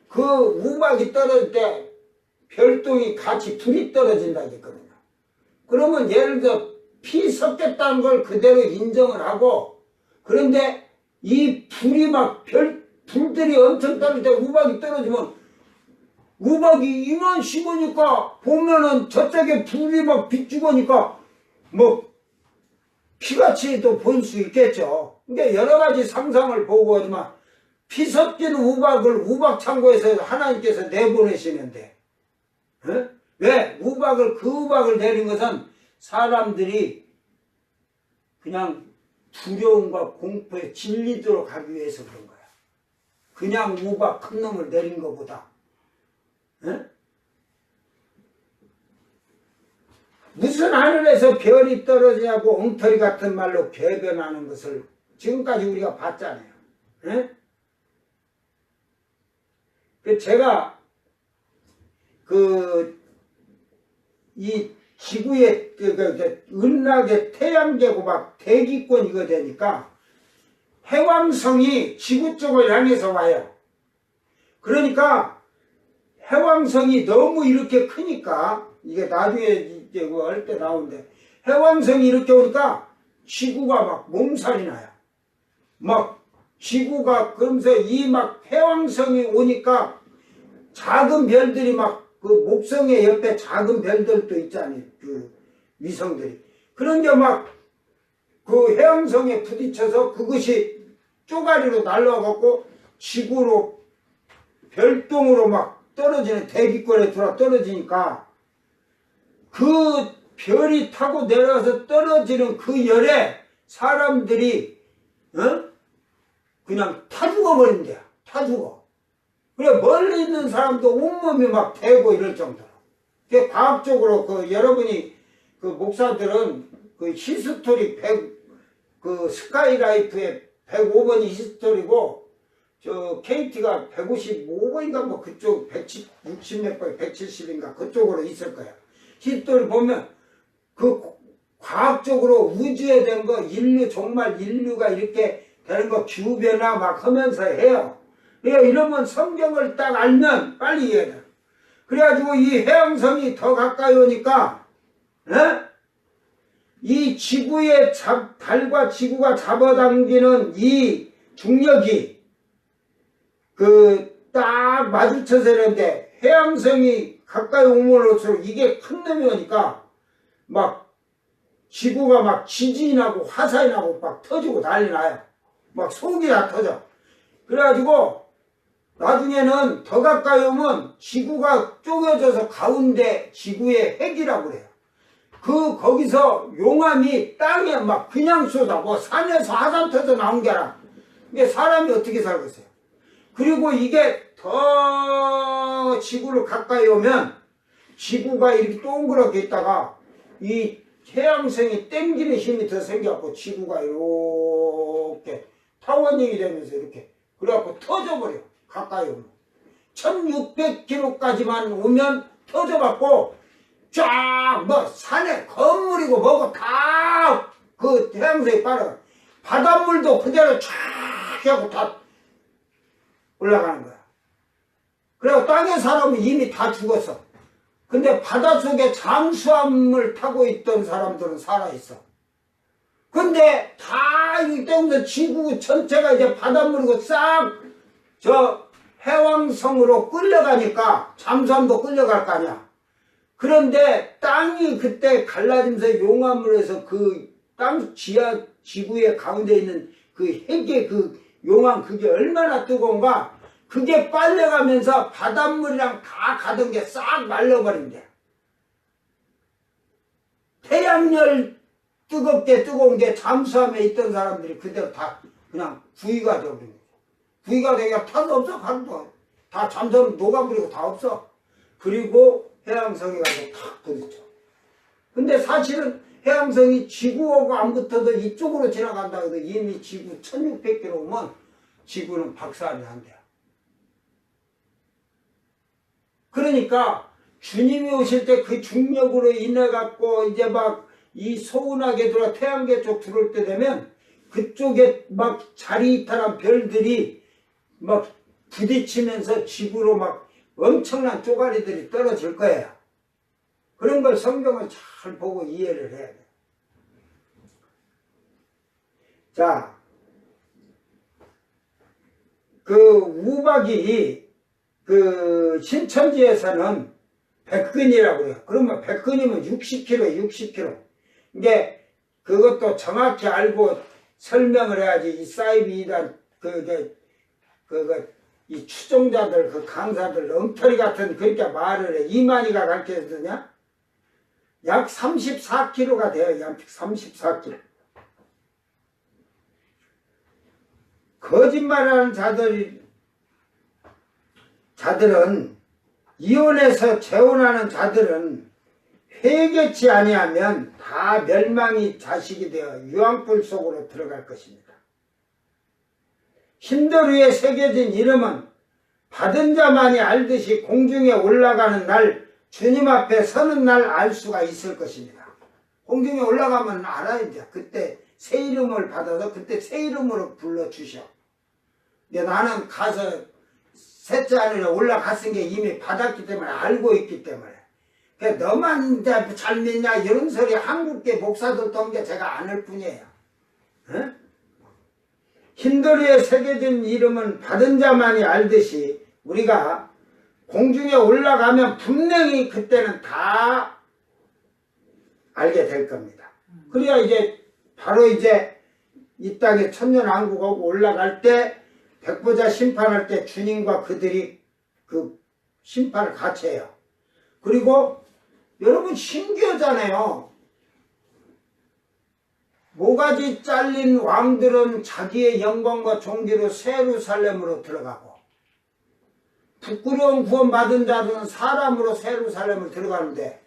그 우박이 떨어질 때 별똥이 같이 불이 떨어진다니까요. 그러면 예를 들어 피 섞였다는 걸 그대로 인정을 하고, 그런데 이 불이 막 불들이 엄청 떨어질 때 우박이 떨어지면 우박이 이만 씹으니까 보면은 저쪽에 불이 막 비추고니까 뭐 피같이 또 보일 수 있겠죠. 그러니까 여러 가지 상상을 보고 하지만 피 섞인 우박을 우박 창고에서 하나님께서 내보내시는데, 어? 왜 그 우박을 내린 것은 사람들이 그냥 두려움과 공포에 질리도록 하기 위해서 그런 거야. 그냥 우박 큰 놈을 내린 것보다. 어? 무슨 하늘에서 별이 떨어지냐고 엉터리 같은 말로 배변하는 것을 지금까지 우리가 봤잖아요. 어? 제가 이 지구의 은하계 태양계고 막 대기권 이거 되니까 해왕성이 지구 쪽을 향해서 와요. 그러니까 해왕성이 너무 이렇게 크니까 이게 나중에 이제 할 때 나오는데 해왕성이 이렇게 오니까 지구가 막 몸살이 나요. 막 지구가 그러면서 이 막 해왕성이 오니까 작은 별들이 막 그 목성의 옆에 작은 별들도 있잖아요. 그 위성들이. 그런 게 막 그 해왕성에 부딪혀서 그것이 쪼가리로 날라가고 지구로 별똥으로 막 떨어지는 대기권에 들어 떨어지니까 그 별이 타고 내려가서 떨어지는 그 열에 사람들이 그냥 타 죽어버린대요. 타 죽어. 그래 멀리 있는 사람도 온몸이 막 대고 이럴 정도로. 그 과학적으로 여러분이 그 목사들은 그 히스토리 그 스카이라이프의 105번이 히스토리고 저 KT가 155번인가 뭐 그쪽 160몇 번 170인가 그쪽으로 있을 거야. 히스토리 보면 그 과학적으로 우주에 된 거 정말 인류가 이렇게 되는 거 기후변화 막 하면서 해요. 그러니까 이러면 성경을 딱 알면 빨리 이해해. 그래가지고 이 해왕성이 더 가까이 오니까 이 지구의 달과 지구가 잡아당기는 이 중력이 딱 마주쳐서 이러는데 해왕성이 가까이 오면 올수록 이게 큰 놈이 오니까 막 지구가 막 지진이 나고 화산이 나고 막 터지고 난리 나요. 막 속이 다 터져. 그래가지고 나중에는 더 가까이 오면 지구가 쪼개져서 가운데 지구의 핵이라고 그래요. 거기서 용암이 땅에 막 그냥 쏟아. 뭐 산에서 화산 터져 나온 게 아니라. 이게 사람이 어떻게 살겠어요? 그리고 이게 더 지구를 가까이 오면 지구가 이렇게 동그랗게 있다가 이 해왕성이 땡기는 힘이 더 생겨갖고 지구가 이렇게 타원형이 되면서 이렇게 그래갖고 터져버려. 가까이 오면 1600km까지만 오면 터져갖고 쫙 뭐 산에 건물이고 뭐고 다 그 해왕성이 빠져. 바닷물도 그대로 쫙 하고 다 올라가는 거야. 그래서 땅에 사람은 이미 다 죽었어. 근데 바닷속에 잠수함을 타고 있던 사람들은 살아있어. 근데 다 이기 때문에 지구 전체가 이제 바닷물이고 싹 저 해왕성으로 끌려가니까 잠수함도 끌려갈 거 아니야. 그런데 땅이 그때 갈라지면서 용암으로해서 그 땅 지구의 가운데 있는 그 핵의 그 용암 그게 얼마나 뜨거운가. 그게 빨려가면서 바닷물이랑 다 가던 게 싹 말려버린대. 태양열 뜨겁게 뜨거운 게 잠수함에 있던 사람들이 그대로 다 그냥 구이가 되어버린 거죠. 구이가 되니까 타도 없어. 가도 다 잠수함 녹아버리고 다 없어. 그리고 해왕성이 가서 탁 부딪혀. 근데 사실은 해왕성이 지구하고 안 붙어도 이쪽으로 지나간다 해도 이미 지구 1600km 오면 지구는 박살이 난대요. 그러니까 주님이 오실 때 그 중력으로 인해 갖고 이제 막 이 소운하게 들어 태양계 쪽 들어올 때 되면 그쪽에 막 자리이탈한 별들이 막 부딪히면서 지구로 막 엄청난 쪼가리들이 떨어질 거예요. 그런 걸 성경을 잘 보고 이해를 해야 돼요. 자, 그 우박이 그 신천지에서는 백근이라고 해요. 그러면 백근이면 60kg, 60kg. 이게 그것도 정확히 알고 설명을 해야지. 이 사이비단 이 추종자들, 그 강사들, 엉터리 같은 그렇게 말을 해. 이만희가 가르쳐주냐? 약 34kg가 돼요. 약 34kg. 거짓말하는 자들은 이혼해서 재혼하는 자들은 회개치 아니하면 다 멸망이 자식이 되어 유황불 속으로 들어갈 것입니다. 흰돌 위에 새겨진 이름은 받은 자만이 알듯이 공중에 올라가는 날, 주님 앞에 서는 날 알 수가 있을 것입니다. 공중에 올라가면 알아야죠. 그때 새 이름을 받아서 그때 새 이름으로 불러주셔. 근데 나는 가서 셋째 하늘에 올라갔은 게 이미 받았기 때문에 알고 있기 때문에. 너만 이제 잘 믿냐 이런 소리 한국계 목사들도 한 게 제가 안 할 뿐이에요. 어? 흰돌이에 새겨진 이름은 받은 자만이 알듯이 우리가 공중에 올라가면 분명히 그때는 다 알게 될 겁니다. 그래야 이제 바로 이제 이 땅에 천년왕국하고 올라갈 때 백보자 심판할 때 주님과 그들이 그 심판을 같이 해요. 그리고 여러분 신기하잖아요. 모가지 잘린 왕들은 자기의 영광과 존귀로 세루살렘으로 들어가고 부끄러운 구원받은 자들은 사람으로 세루살렘을 들어가는데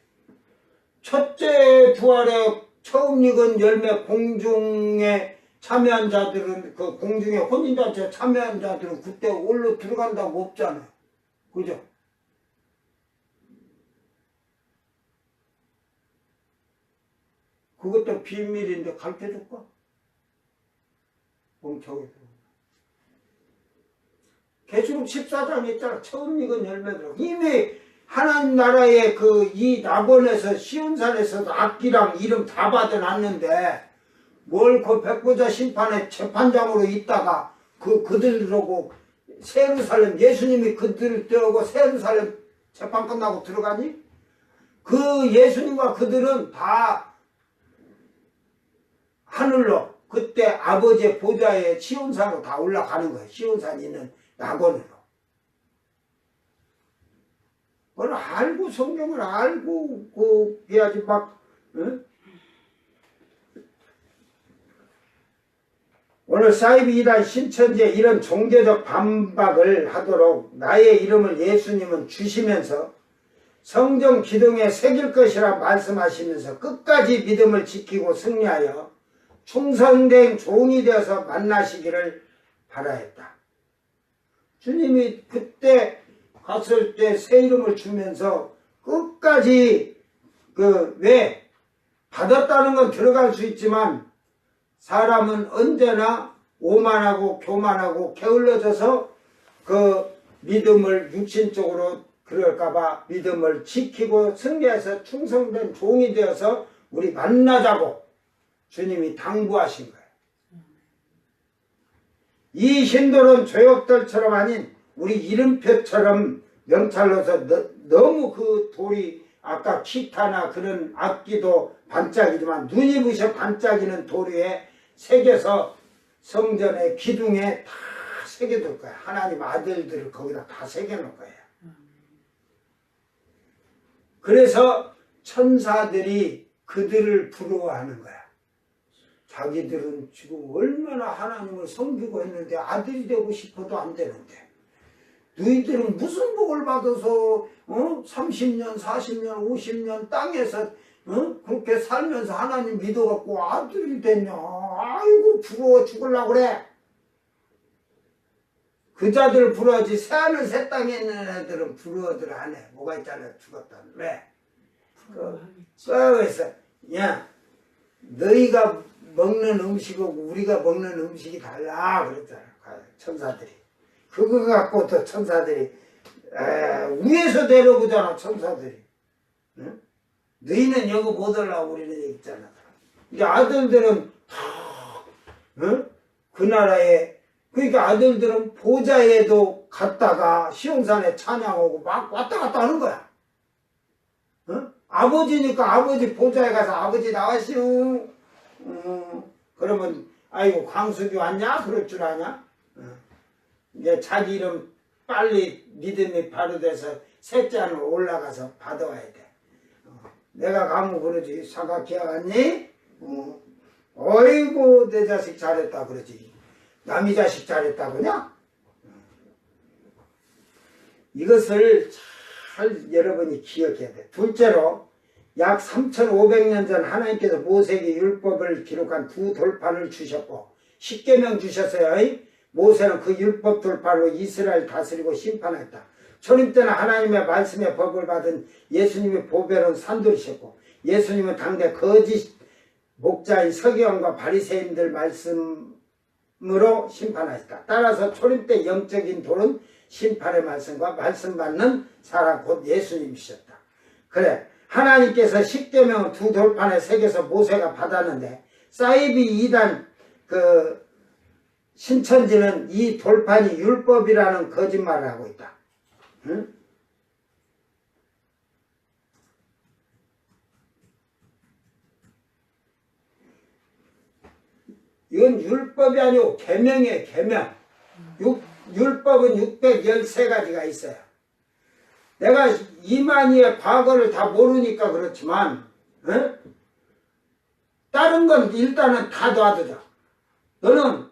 첫째 부활에 처음 익은 열매 공중에 참여한 자들은 그 공중에 혼인잔치에 참여한 자들은 그때 올로 들어간다고 없잖아요. 그죠? 그것도 비밀인데 가르쳐줄까? 멍청이. 계시록 14장에 있잖아. 처음 익은 열매들. 이미 하나님 나라의 그 이 낙원에서 시온산에서도 악기랑 이름 다 받아놨는데 뭘 그 백보자 심판의 재판장으로 있다가 그들하고 세루살렘 예수님이 그들을 떠오고 세루살렘 재판 끝나고 들어가니? 그 예수님과 그들은 다 하늘로 그때 아버지의 보좌에 시온산으로 다 올라가는 거예요. 시온산 있는 낙원으로. 그걸 알고 성경을 알고 해야지 막 응? 오늘 사이비 이단 신천지에 이런 종교적 반박을 하도록 나의 이름을 예수님은 주시면서 성경 기둥에 새길 것이라 말씀하시면서 끝까지 믿음을 지키고 승리하여 충성된 종이 되어서 만나시기를 바라였다. 주님이 그때 갔을 때 새 이름을 주면서 끝까지 왜 받았다는 건 들어갈 수 있지만 사람은 언제나 오만하고 교만하고 게을러져서 그 믿음을 육신적으로 그럴까봐 믿음을 지키고 승리해서 충성된 종이 되어서 우리 만나자고 주님이 당부하신 거예요. 이 신돌은 죄업들처럼 아닌 우리 이름표처럼 명찰로서 너무 그 돌이 아까 기타나 그런 악기도 반짝이지만 눈이 부셔 반짝이는 돌 위에 새겨서 성전의 기둥에 다 새겨둘 거야. 하나님 아들들을 거기다 다 새겨놓을 거예요. 그래서 천사들이 그들을 부러워하는 거야. 자기들은 지금 얼마나 하나님을 섬기고 했는데 아들이 되고 싶어도 안 되는데 너희들은 무슨 복을 받아서 30년 40년 50년 땅에서 그렇게 살면서 하나님 믿어갖고 아들이 됐냐. 아이고 부러워 죽으려고 그래. 그 자들 부러워하지 새하늘 새 땅에 있는 애들은 부러워들 안 해. 뭐가 있잖아 죽었다. 왜? 그래서 야 너희가 먹는 음식하고 우리가 먹는 음식이 달라 그랬잖아 천사들이. 그거 갖고 또 천사들이 위에서 내려보잖아 천사들이. 응? 너희는 여기 못 올라오고 우리는 여기 있잖아. 이제 아들들은 다 그 나라에 그러니까 아들들은 보좌에도 갔다가 시온산에 찬양하고 막 왔다 갔다 하는 거야. 아버지니까 아버지 보좌에 가서 아버지 나왔시오. 그러면 아이고 광숙이 왔냐? 그럴 줄 아냐? 이제 자기 이름 빨리 믿음이 바로 돼서 셋째 하늘 올라가서 받아와야 돼. 내가 가면 그러지. 사각기야 왔니? 어이구 내 자식 잘했다 그러지. 남이 자식 잘했다 그냐? 이것을 잘 여러분이 기억해야 돼. 둘째로 약 3500년 전 하나님께서 모세에게 율법을 기록한 두 돌판을 주셨고 십계명 주셨어요. 모세는 그 율법 돌판으로 이스라엘 다스리고 심판했다. 초림 때는 하나님의 말씀의 법을 받은 예수님의 보배로운 산돌이셨고 예수님은 당대 거짓 목자인 서기관과 바리새인들 말씀으로 심판하셨다. 따라서 초림 때 영적인 돌은 심판의 말씀과 말씀 받는 사람 곧 예수님이셨다. 그래 하나님께서 십계명을 두 돌판에 새겨서 모세가 받았는데 사이비 2단 신천지는 이 돌판이 율법이라는 거짓말을 하고 있다. 응? 이건 율법이 아니고 계명이에요. 계명. 율법은 613가지가 있어요. 내가 이만희의 과거를 다 모르니까 그렇지만 다른 건 일단은 다 놔두자. 너는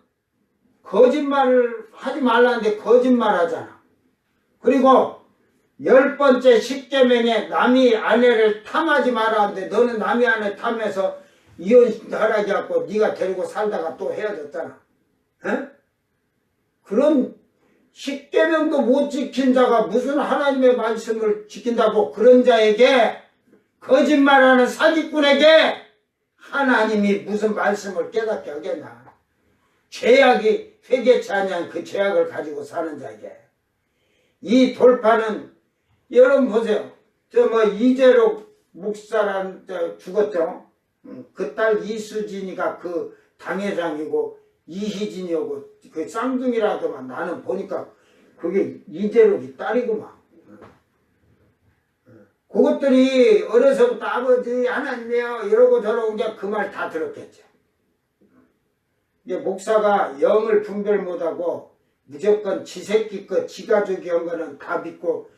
거짓말을 하지 말라는데 거짓말 하잖아. 그리고 10번째 십계명에 남이 아내를 탐하지 말라는데 너는 남이 아내 탐해서 이혼하라고 해갖고 네가 데리고 살다가 또 헤어졌잖아. 그런 십계명도 못 지킨 자가 무슨 하나님의 말씀을 지킨다고. 그런 자에게 거짓말하는 사기꾼에게 하나님이 무슨 말씀을 깨닫게 하겠나. 죄악이 회개치 아니한 그 죄악을 가지고 사는 자에게. 이 돌파는 여러분 보세요. 이재록 목사란 죽었죠. 그 딸 이수진이가 그 당회장이고 이희진이고 그 쌍둥이라더만. 나는 보니까 그게 이재록이 딸이구만. 그것들이 어려서부터 아버지 하나님이요 이러고 저러고 이제 그 말 다 들었겠죠. 이제 목사가 영을 분별 못하고 무조건 지 새끼 거, 지 가족이 한 거는 다 믿고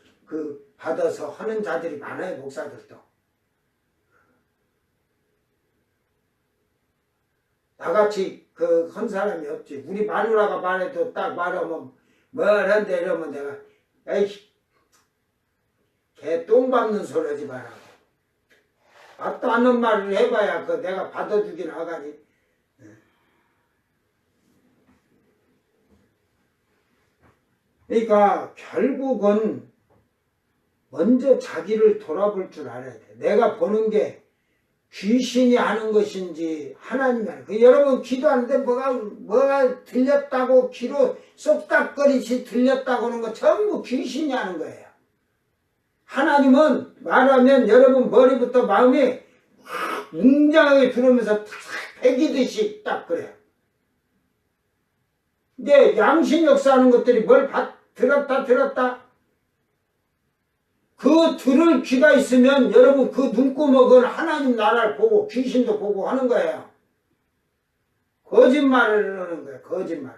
받아서 하는 자들이 많아요. 목사들도. 나같이 한 사람이 없지. 우리 마누라가 말해도 딱 말하면 뭘 한대 이러면 내가 에이 개 똥 밟는 소리 하지 마라. 맞도 않는 말을 해봐야 내가 받아주긴 하가니. 그러니까 결국은 먼저 자기를 돌아볼 줄 알아야 돼. 내가 보는 게 귀신이 하는 것인지 하나님이 하는 거예요. 여러분 기도하는데 뭐가 들렸다고 귀로 쏙닥거리시 들렸다고 하는 거 전부 귀신이 하는 거예요. 하나님은 말하면 여러분 머리부터 마음이 웅장하게 들으면서 패기듯이 딱 그래요. 근데 양심 역사하는 것들이 뭘 들었다 그 들을 귀가 있으면 여러분 그 눈구멍은 하나님 나라를 보고 귀신도 보고 하는 거예요. 거짓말을 하는 거예요. 거짓말.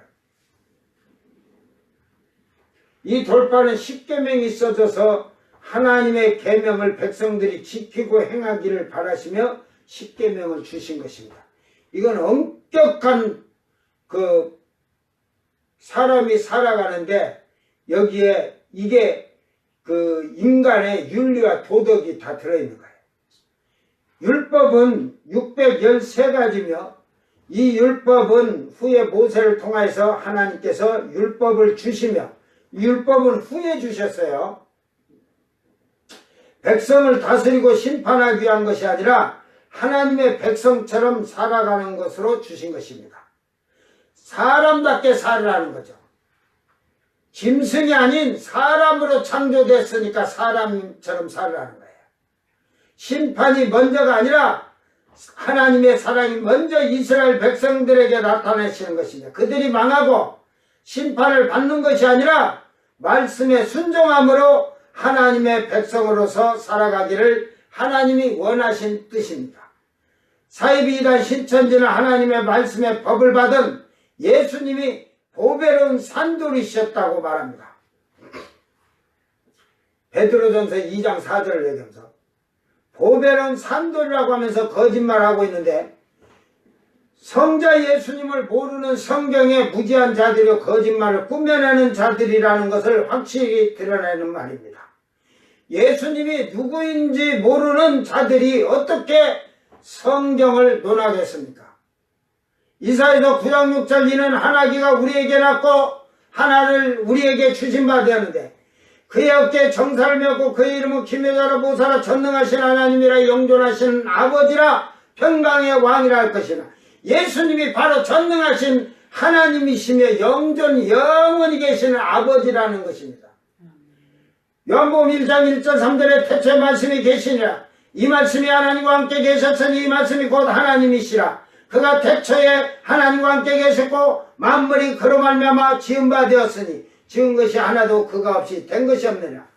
이 돌파는 십계명이 써져서 하나님의 계명을 백성들이 지키고 행하기를 바라시며 십계명을 주신 것입니다. 이건 엄격한 사람이 살아가는데 여기에 이게 그 인간의 윤리와 도덕이 다 들어있는 거예요. 율법은 613가지며 이 율법은 후에 모세를 통해서 하나님께서 율법을 주시며 이 율법은 후에 주셨어요. 백성을 다스리고 심판하기 위한 것이 아니라 하나님의 백성처럼 살아가는 것으로 주신 것입니다. 사람답게 살으라는 거죠. 짐승이 아닌 사람으로 창조됐으니까 사람처럼 살으라는 거예요. 심판이 먼저가 아니라 하나님의 사랑이 먼저 이스라엘 백성들에게 나타내시는 것입니다. 그들이 망하고 심판을 받는 것이 아니라 말씀에 순종함으로 하나님의 백성으로서 살아가기를 하나님이 원하신 뜻입니다. 사이비 이단 신천지는 하나님의 말씀의 법을 받은 예수님이 보배로운 산돌이셨다고 말합니다. 베드로전서 2장 4절을 얘기하면서 보배로운 산돌이라고 하면서 거짓말하고 있는데 성자 예수님을 모르는 성경의 무지한 자들이 거짓말을 꾸며내는 자들이라는 것을 확실히 드러내는 말입니다. 예수님이 누구인지 모르는 자들이 어떻게 성경을 논하겠습니까? 이사야서 9장 6절 이는 하나기가 우리에게 낳고 하나를 우리에게 주신 바 되었는데 그의 어깨에 정사를 메고 그의 이름은 기묘자라 보사라 전능하신 하나님이라 영존하신 아버지라 평강의 왕이라 할 것이나 예수님이 바로 전능하신 하나님이시며 영원히 계시는 아버지라는 것입니다. 요한복음 1장 1절 3절에 태초에 말씀이 계시니라 이 말씀이 하나님과 함께 계셨으니 이 말씀이 곧 하나님이시라 그가 태초에 하나님과 함께 계셨고 만물이 그로 말미암아 지은 바 되었으니 지은 것이 하나도 그가 없이 된 것이 없느냐.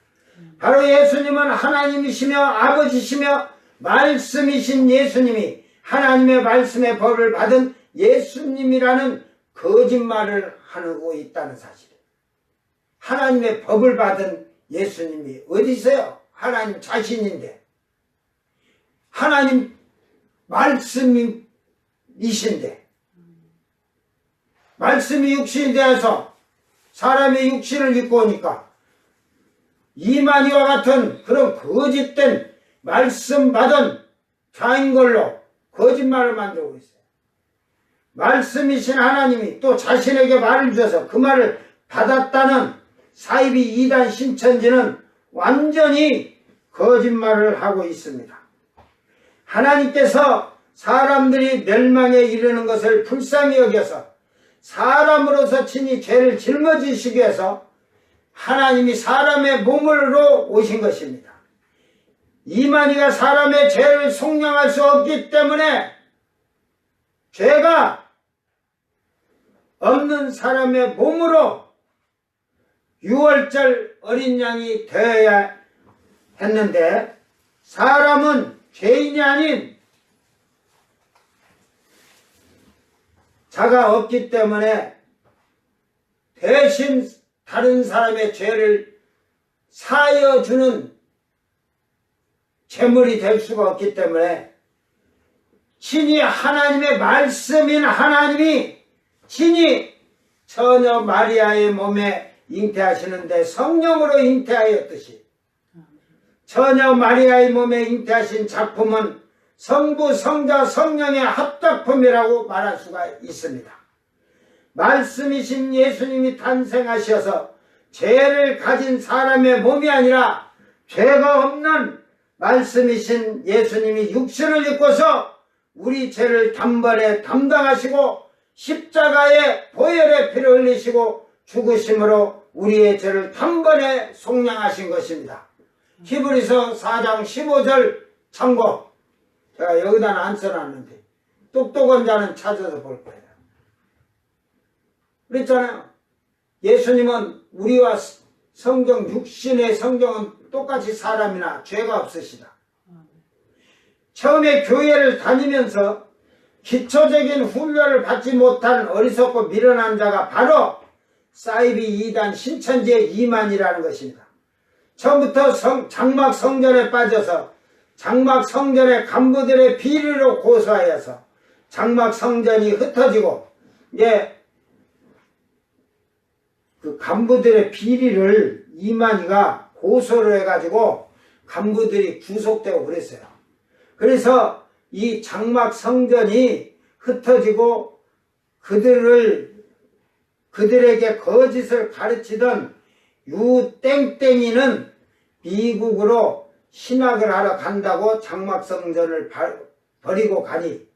바로 예수님은 하나님이시며 아버지시며 말씀이신 예수님이 하나님의 말씀의 법을 받은 예수님이라는 거짓말을 하고 있다는 사실이에요. 하나님의 법을 받은 예수님이 어디 있어요? 하나님 자신인데 하나님 말씀이신데 말씀이 육신이 되어서 사람의 육신을 입고 오니까 이만희와 같은 그런 거짓된 말씀 받은 자인 걸로 거짓말을 만들고 있어요. 말씀이신 하나님이 또 자신에게 말을 주셔서 그 말을 받았다는 사이비 이단 신천지는 완전히 거짓말을 하고 있습니다. 하나님께서 사람들이 멸망에 이르는 것을 불쌍히 여겨서 사람으로서 친히 죄를 짊어지시기 위해서 하나님이 사람의 몸으로 오신 것입니다. 이만희가 사람의 죄를 속량할 수 없기 때문에 죄가 없는 사람의 몸으로 6월절 어린 양이 되어야 했는데 사람은 죄인이 아닌 자가 없기 때문에 대신 다른 사람의 죄를 사여주는 제물이 될 수가 없기 때문에 친히 하나님의 말씀인 하나님이 친히 처녀 마리아의 몸에 잉태하시는데 성령으로 잉태하였듯이 처녀 마리아의 몸에 잉태하신 작품은 성부, 성자, 성령의 합작품이라고 말할 수가 있습니다. 말씀이신 예수님이 탄생하셔서 죄를 가진 사람의 몸이 아니라 죄가 없는 말씀이신 예수님이 육신을 입고서 우리 죄를 단번에 담당하시고 십자가에 보혈의 피를 흘리시고 죽으심으로 우리의 죄를 단번에 속량하신 것입니다. 히브리서 4장 15절 참고 제가 여기다 안 써놨는데 똑똑한 자는 찾아서 볼 거예요. 그랬잖아요. 예수님은 우리와 성경 육신의 성경은 똑같이 사람이나 죄가 없으시다. 처음에 교회를 다니면서 기초적인 훈련을 받지 못한 어리석고 미련한 자가 바로 사이비 2단 신천지의 이만이라는 것입니다. 처음부터 장막 성전에 빠져서 장막 성전의 간부들의 비리로 고소하여서 장막 성전이 흩어지고 이제 그 간부들의 비리를 이만희가 고소를 해가지고 간부들이 구속되고 그랬어요. 그래서 이 장막 성전이 흩어지고 그들에게 거짓을 가르치던 유땡땡이는 미국으로 신학을 하러 간다고 장막 성전을 버리고 가니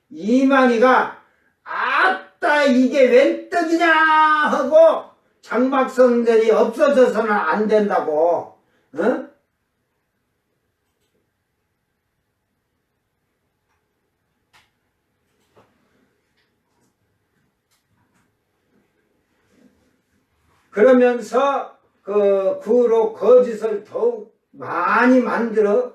이만희가 아따 이게 웬 떡이냐 하고 장막 성전이 없어져서는 안 된다고. 어? 그러면서 그로 거짓을 더욱 많이 만들어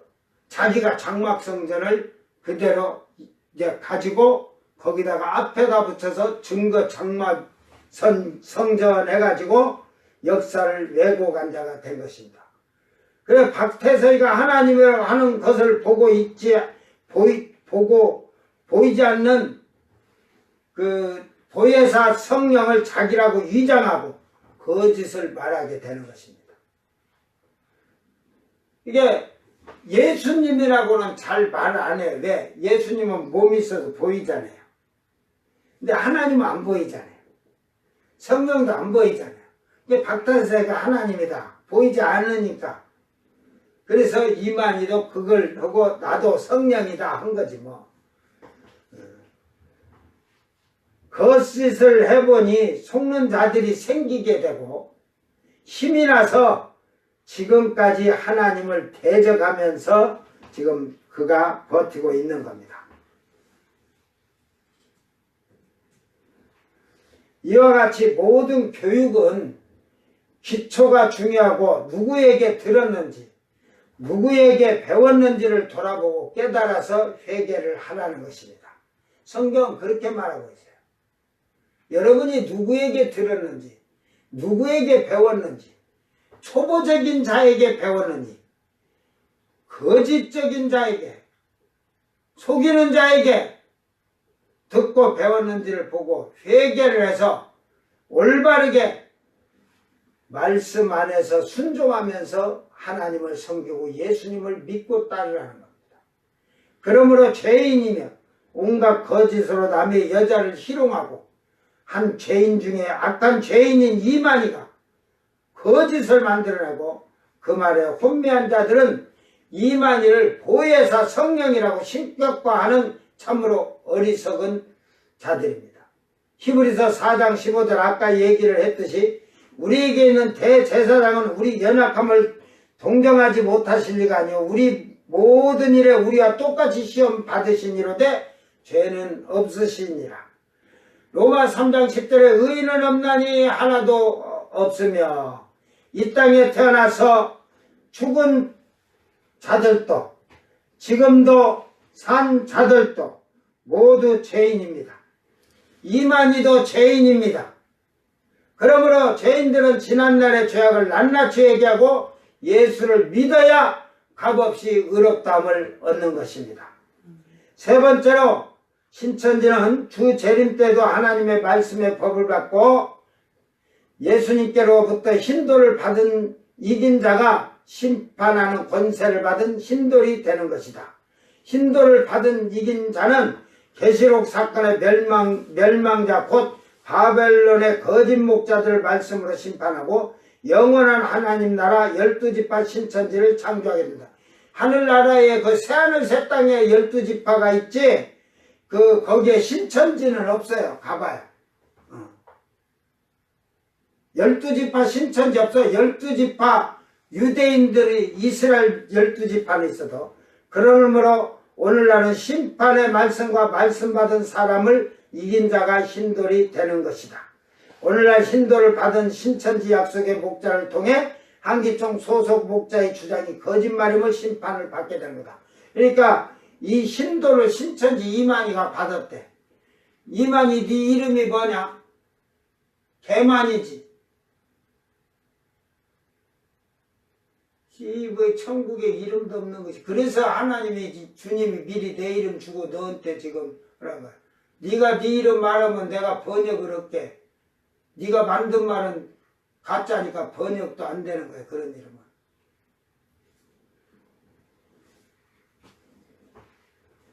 자기가 장막성전을 그대로 이제 가지고 거기다가 앞에다 붙여서 증거 장막 성전 해가지고 역사를 왜곡한 자가 된 것입니다. 그래 박태서이가 하나님이라고 하는 것을 보이지 않는 그 보혜사 성령을 자기라고 위장하고 거짓을 말하게 되는 것입니다. 이게 예수님이라고는 잘 말 안 해요. 왜? 예수님은 몸이 있어서 보이잖아요. 근데 하나님은 안 보이잖아요. 성령도 안 보이잖아요. 이게 박태서가 하나님이다. 보이지 않으니까. 그래서 이만희도 그걸 하고 나도 성령이다 한 거지 뭐. 거짓을 해보니 속는 자들이 생기게 되고 힘이 나서 지금까지 하나님을 대적하면서 지금 그가 버티고 있는 겁니다. 이와 같이 모든 교육은 기초가 중요하고 누구에게 들었는지 누구에게 배웠는지를 돌아보고 깨달아서 회개를 하라는 것입니다. 성경은 그렇게 말하고 있어요. 여러분이 누구에게 들었는지 누구에게 배웠는지 초보적인 자에게 배웠는지 거짓적인 자에게 속이는 자에게 듣고 배웠는지를 보고 회개를 해서 올바르게 말씀 안에서 순종하면서 하나님을 섬기고 예수님을 믿고 따르라는 겁니다. 그러므로 죄인이며 온갖 거짓으로 남의 여자를 희롱하고 한 죄인 중에 악한 죄인인 이만희가 거짓을 만들어내고 그 말에 혼미한 자들은 이만희를 보혜사 성령이라고 신격화하는 참으로 어리석은 자들입니다. 히브리서 4장 15절 아까 얘기를 했듯이 우리에게 있는 대제사장은 우리 연약함을 동정하지 못하실 리가 아니요 우리 모든 일에 우리와 똑같이 시험 받으신 이로되 죄는 없으시니라. 로마 3장 10절에 의인은 없나니 하나도 없으며 이 땅에 태어나서 죽은 자들도 지금도 산 자들도 모두 죄인입니다. 이만희도 죄인입니다. 그러므로 죄인들은 지난날의 죄악을 낱낱이 얘기하고 예수를 믿어야 값없이 의롭다함을 얻는 것입니다. 세 번째로 신천지는 주 재림 때도 하나님의 말씀의 법을 받고 예수님께로부터 hin도를 받은 이긴 자가 심판하는 권세를 받은 hin돌이 되는 것이다. hin도를 받은 이긴 자는 계시록 사건의 멸망자 곧 바벨론의 거짓 목자들을 말씀으로 심판하고 영원한 하나님 나라 12지파 신천지를 창조하게 된다. 하늘나라에 그 새하늘 새 땅에 12지파가 있지 거기에 신천지는 없어요. 가봐요. 12지파 신천지 없어요. 12지파 유대인들이 이스라엘 12지파는 있어도 그러므로 오늘날은 심판의 말씀과 말씀받은 사람을 이긴 자가 hin돌이 되는 것이다. 오늘날 hin도를 받은 신천지 약속의 목자를 통해 한기총 소속 목자의 주장이 거짓말임을 심판을 받게 된 거다. 그러니까 이 hin도를 신천지 이만희가 받았대. 이만희 네 이름이 뭐냐? 개만이지. 뭐 천국에 이름도 없는 것이. 그래서 하나님이 주님이 미리 내 이름 주고 너한테 지금 그런 거야. 네가 네 이름 말하면 내가 번역을 할게. 네가 만든 말은 가짜니까 번역도 안 되는 거예요. 그런 이름은.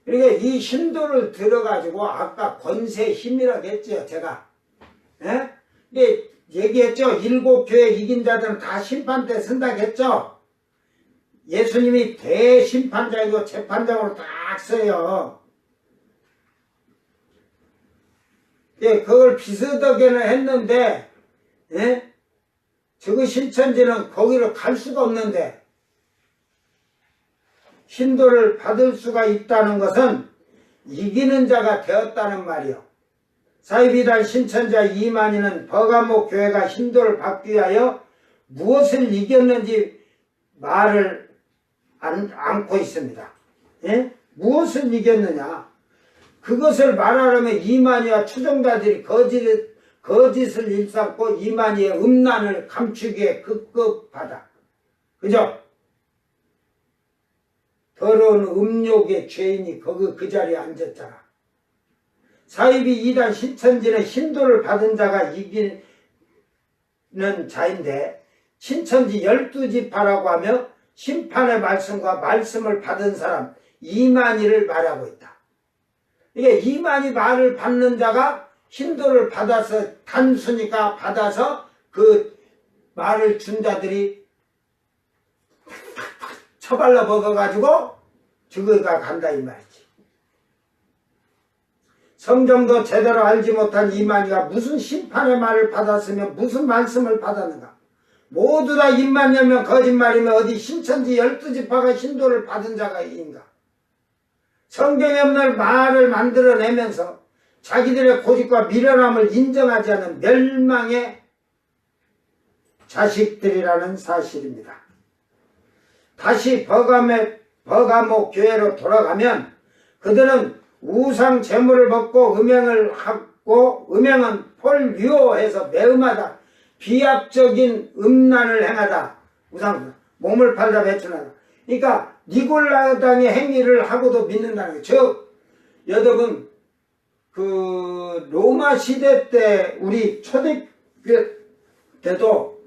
그러니까 이 신도를 들어가지고 아까 권세 힘이라고 했죠. 제가. 예? 예, 얘기했죠. 7교회 이긴 자들은 다 심판 때 쓴다고 했죠. 예수님이 대심판장이고 재판장으로 딱 써요. 예, 그걸 비슷하게는 했는데, 예? 저거 신천지는 거기를 갈 수가 없는데, 신도를 받을 수가 있다는 것은 이기는 자가 되었다는 말이요. 사이비단 신천자 이만희는 버가모 교회가 신도를 받기 위하여 무엇을 이겼는지 말을 않고 있습니다. 예? 무엇을 이겼느냐? 그것을 말하려면 이만희와 추종자들이 거짓을 일삼고 이만희의 음란을 감추기에 급급하다. 그죠? 더러운 음욕의 죄인이 거기 그 자리에 앉았잖아. 사이비 이단 신천지는 신도를 받은 자가 이기는 자인데 신천지 12지파라고 하며 심판의 말씀과 말씀을 받은 사람 이만희를 말하고 있다. 이게 이만희 말을 받는 자가 신도를 받아서 단수니까 받아서 그 말을 준 자들이 처발라 먹어가지고 죽어가 간다 이 말이지. 성경도 제대로 알지 못한 이만희가 무슨 심판의 말을 받았으며 무슨 말씀을 받았는가. 모두 다 입만 열면 거짓말이며 어디 신천지 12지파가 신도를 받은 자가 있는가. 성경에 없는 말을 만들어내면서 자기들의 고집과 미련함을 인정하지 않는 멸망의 자식들이라는 사실입니다. 다시 버가모 교회로 돌아가면 그들은 우상 제물을 먹고 음행을 하고 음행은 폴류어해서 매음하다. 비합적인 음란을 행하다. 우상 몸을 팔다 배출하다. 그러니까 니골라당의 행위를 하고도 믿는다는 거예요. 즉 여러분 그 로마 시대 때 우리 초대교회 때도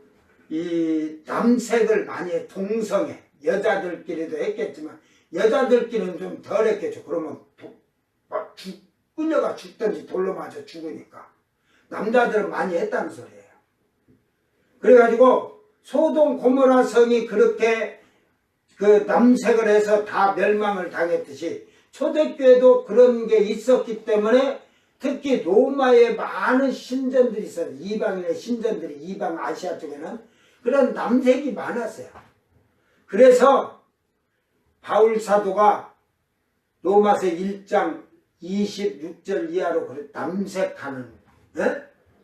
이 남색을 많이 해. 동성애 여자들끼리도 했겠지만 여자들끼리는 좀 덜 했겠죠. 그러면 그녀가 죽든지 돌로 맞아 죽으니까 남자들은 많이 했다는 소리예요. 그래가지고 소돔 고모라 성이 그렇게 그 남색을 해서 다 멸망을 당했듯이 초대교회도 그런 게 있었기 때문에 특히 로마에 많은 신전들이 있어요. 이방인의 신전들이 이방 아시아 쪽에는 그런 남색이 많았어요. 그래서 바울 사도가 로마서 1장 26절 이하로 남색하는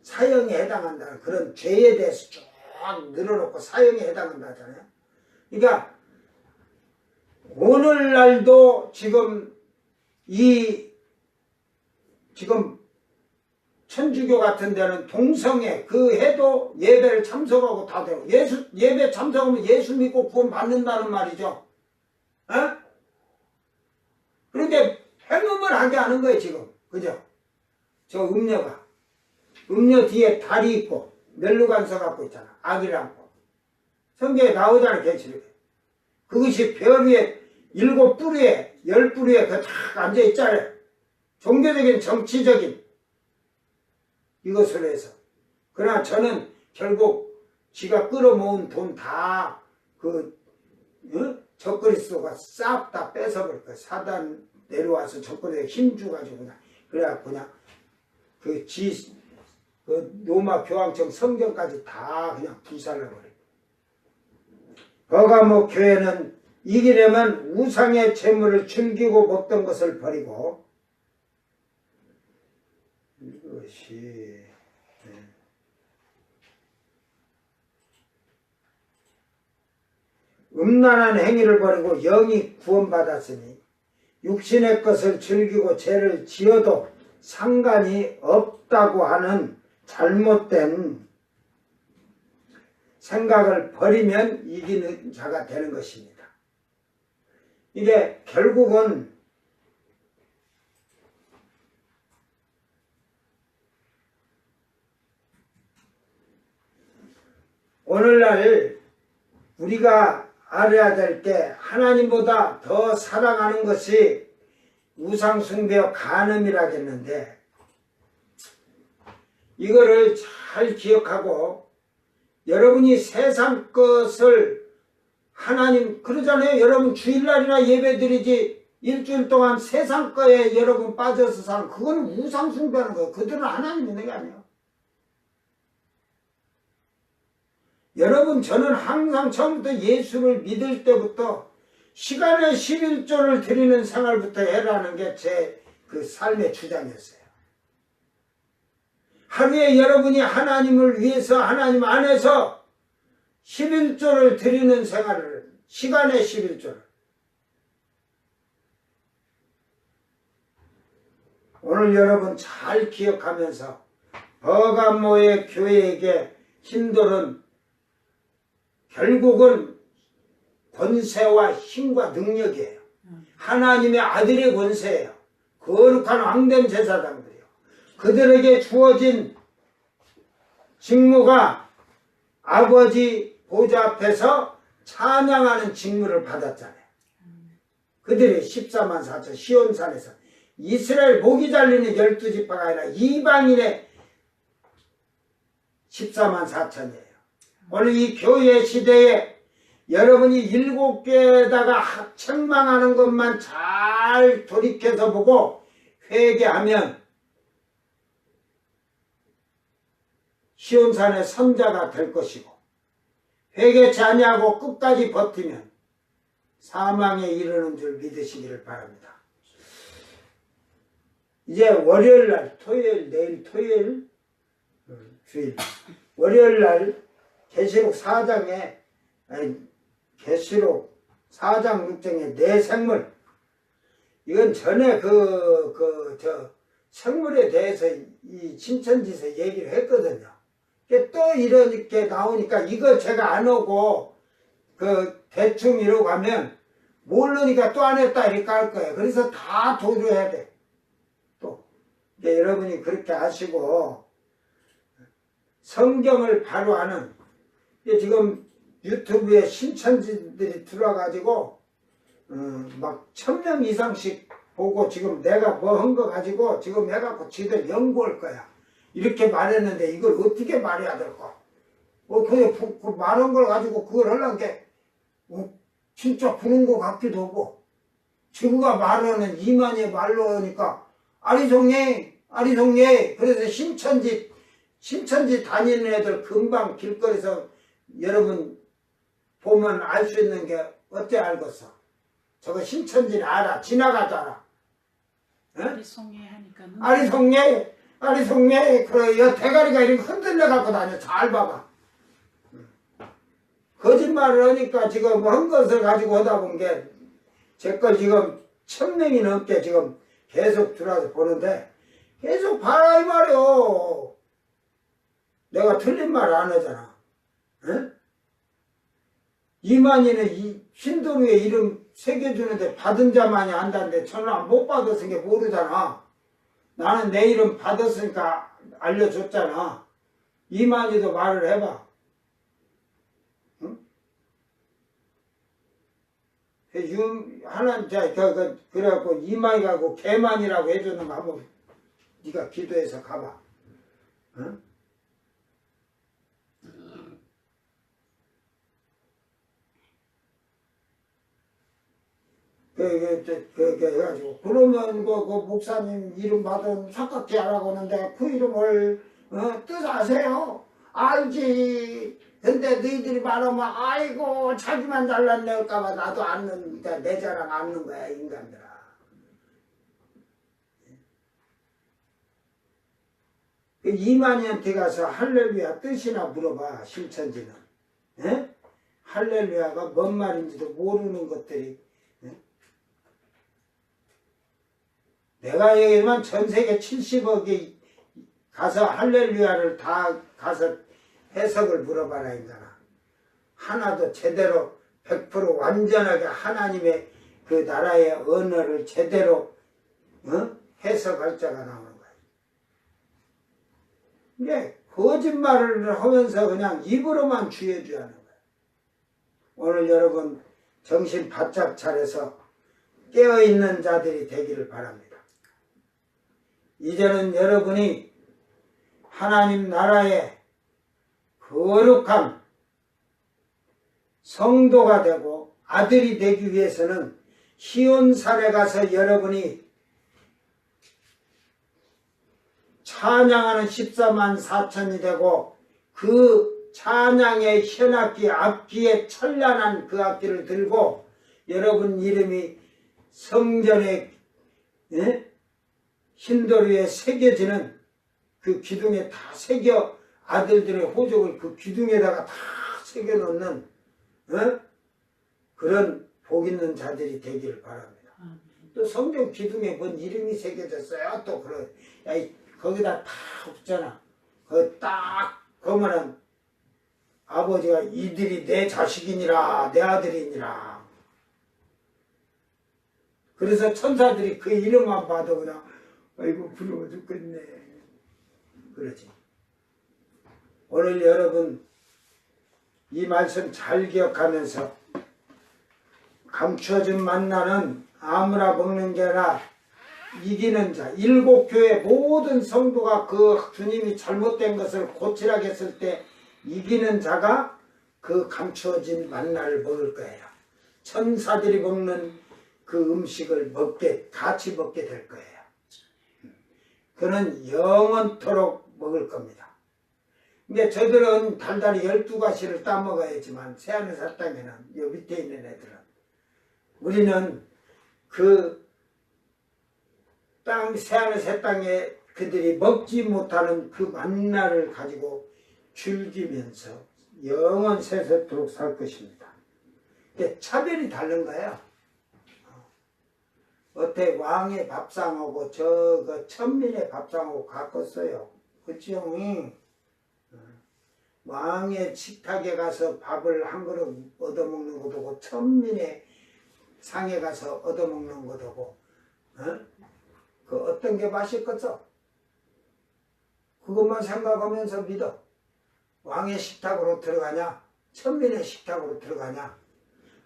사형에 해당한다는 그런 죄에 대해서 쭉 늘어놓고 사형에 해당한다 하잖아요. 그러니까 오늘날도 지금 천주교 같은 데는 동성애 그 해도 예배를 참석하고 다 되고 예배 참석하면 예수 믿고 구원 받는다는 말이죠. 그런데 행음을 하게 하는 거예요 지금. 그죠? 저 음녀가 음녀 뒤에 다리 있고 멜루간서 갖고 있잖아. 아기를 안고 성경에 나오잖아. 계시록에 그것이 별 위에 7뿌리에 10뿌리에 그 탁 앉아있잖아요. 종교적인 정치적인 이것으로 해서. 그러나 저는 결국 지가 끌어모은 돈 다 적그리스도가 싹 다 뺏어버릴 거야. 사단 내려와서 적그리스도에 힘주가지고 그냥 그래갖고 그냥 그 로마 교황청 성경까지 다 그냥 불살라버려. 버가모 교회는 이기려면 우상의 재물을 즐기고 먹던 것을 버리고 이것이 음란한 행위를 버리고 영이 구원받았으니 육신의 것을 즐기고 죄를 지어도 상관이 없다고 하는 잘못된 생각을 버리면 이기는 자가 되는 것입니다. 이게 결국은 오늘날 우리가 알아야 될 게 하나님보다 더 사랑하는 것이 우상숭배와 간음이라겠는데 이거를 잘 기억하고 여러분이 세상 것을 하나님 그러잖아요. 여러분 주일날이나 예배드리지 일주일 동안 세상 거에 여러분 빠져서 사는 그건 우상숭배하는 거예요. 그들은 하나님 있는 게 아니에요. 여러분 저는 항상 처음부터 예수를 믿을 때부터 시간에 11조를 드리는 생활부터 해라는 게 제 그 삶의 주장이었어요. 하루에 여러분이 하나님을 위해서 하나님 안에서 11조를 드리는 생활을 시간에 11조를 오늘 여러분 잘 기억하면서 버가모의 교회에게 힘들은 결국은 권세와 힘과 능력이에요. 하나님의 아들의 권세예요. 거룩한 왕된 제사장들이요. 그들에게 주어진 직무가 아버지 보좌 앞에서 찬양하는 직무를 받았잖아요. 그들이 14만 4천 시온산에서 이스라엘 목이 잘리는 12지파가 아니라 이방인의 14만 4천이에요. 오늘 이 교회 시대에 여러분이 7개에다가 책망하는 것만 잘 돌이켜서 보고 회개하면 시온산의 선자가 될 것이고 회개치 아니하고 끝까지 버티면 사망에 이르는 줄 믿으시기를 바랍니다. 이제 월요일날 토요일 내일 토요일 주일 월요일날 계시록 4장에 계시록 4장 6장에 내 생물 이건 전에 저 생물에 대해서 이 신천지에서 얘기를 했거든요. 또 이렇게 나오니까 이거 제가 안 오고 그 대충 이러고 가면 모르니까 또 안 했다 이렇게 할 거예요. 그래서 다 도주해야 돼. 또 여러분이 그렇게 하시고 성경을 바로 아는 지금 유튜브에 신천지들이 들어와가지고 막 1000명 이상씩 보고 지금 내가 뭐 한 거 가지고 지금 해갖고 지들 연구할 거야. 이렇게 말했는데 이걸 어떻게 말해야 될까? 그 말한 걸 가지고 그걸 하려는 게 진짜 부는 것 같기도 하고 지구가 말하는 이만희 말로 하니까 아리송예 그래서 신천지 다니는 애들 금방 길거리에서 여러분 보면 알 수 있는 게 어때 알겠어? 저거 신천지는 알아. 지나가잖아. 아리송해 하니까 아리송예 그래 여 대가리가 이렇게 흔들려 갖고 다녀. 잘 봐봐. 거짓말을 하니까 지금 한 것을 가지고 하다 본 게 제 걸 지금 1000명이 넘게 지금 계속 들어와서 보는데 계속 봐라 이 말이요. 내가 틀린 말 안 하잖아. 에? 이만희는 이 신도루에 이름 새겨주는데 받은 자만이 안다는데 저는 못 받았으니까 모르잖아. 나는 내 이름 받았으니까 알려줬잖아. 이만희도 말을 해봐. 응? 그래갖고 이만희가고 개만이라고 해주는 거 한번 네가 기도해서 가봐. 응? 해가지고 그러면 그 목사님 이름 받은 삼각지 하라고 하는데 그 이름을 뜻 아세요? 알지. 근데 너희들이 말하면 아이고 자기만 잘났네 할까봐 나도 안는다 내 자랑 안는 거야 인간들아. 이만희한테 가서 할렐루야 뜻이나 물어봐. 신천지는 할렐루야가 뭔 말인지도 모르는 것들이 내가 얘기하면 전 세계 70억이 가서 할렐루야를 다 가서 해석을 물어봐라 인간아. 하나도 제대로 100% 완전하게 하나님의 그 나라의 언어를 제대로 해석할 자가 나오는 거야. 이게 거짓말을 하면서 그냥 입으로만 주여줘야 하는 거예요. 오늘 여러분 정신 바짝 차려서 깨어있는 자들이 되기를 바랍니다. 이제는 여러분이 하나님 나라의 거룩한 성도가 되고 아들이 되기 위해서는 시온산에 가서 여러분이 찬양하는 14만 4천이 되고 그 찬양의 현악기 악기에 찬란한 그 악기를 들고 여러분 이름이 성전의 흰도리에 새겨지는 그 기둥에 다 새겨 아들들의 호적을 그 기둥에다가 다 새겨 놓는 그런 복 있는 자들이 되기를 바랍니다. 또 성전 기둥에 뭔 이름이 새겨졌어요. 또 그런 거기다 다 없잖아. 그 딱 그러면은 아버지가 이들이 내 자식이니라 내 아들이니라. 그래서 천사들이 그 이름만 봐도 그냥 아이고 부러워 죽겠네 그러지. 오늘 여러분 이 말씀 잘 기억하면서 감추어진 만나는 아무나 먹는 게 아니라 이기는 자, 일곱 교회 모든 성도가 그 주님이 잘못된 것을 고치라고 했을 때 이기는 자가 그 감추어진 만나를 먹을 거예요. 천사들이 먹는 그 음식을 같이 먹게 될 거예요. 그는 영원토록 먹을 겁니다. 근데 저들은 달달이 12가시를 따먹어야지만 새하늘 살 땅에는 요 밑에 있는 애들은 우리는 그 새하늘 새 땅에 그들이 먹지 못하는 그 만나를 가지고 즐기면서 영원 세세토록 살 것입니다. 근데 차별이 다른 거예요. 어때 왕의 밥상하고 저 천민의 밥상하고 가꿨어요. 그치요? 왕의 식탁에 가서 밥을 한 그릇 얻어먹는 것도 천민의 상에 가서 얻어먹는 것도 그 어떤 게 맛있겠어? 그것만 생각하면서 믿어. 왕의 식탁으로 들어가냐? 천민의 식탁으로 들어가냐?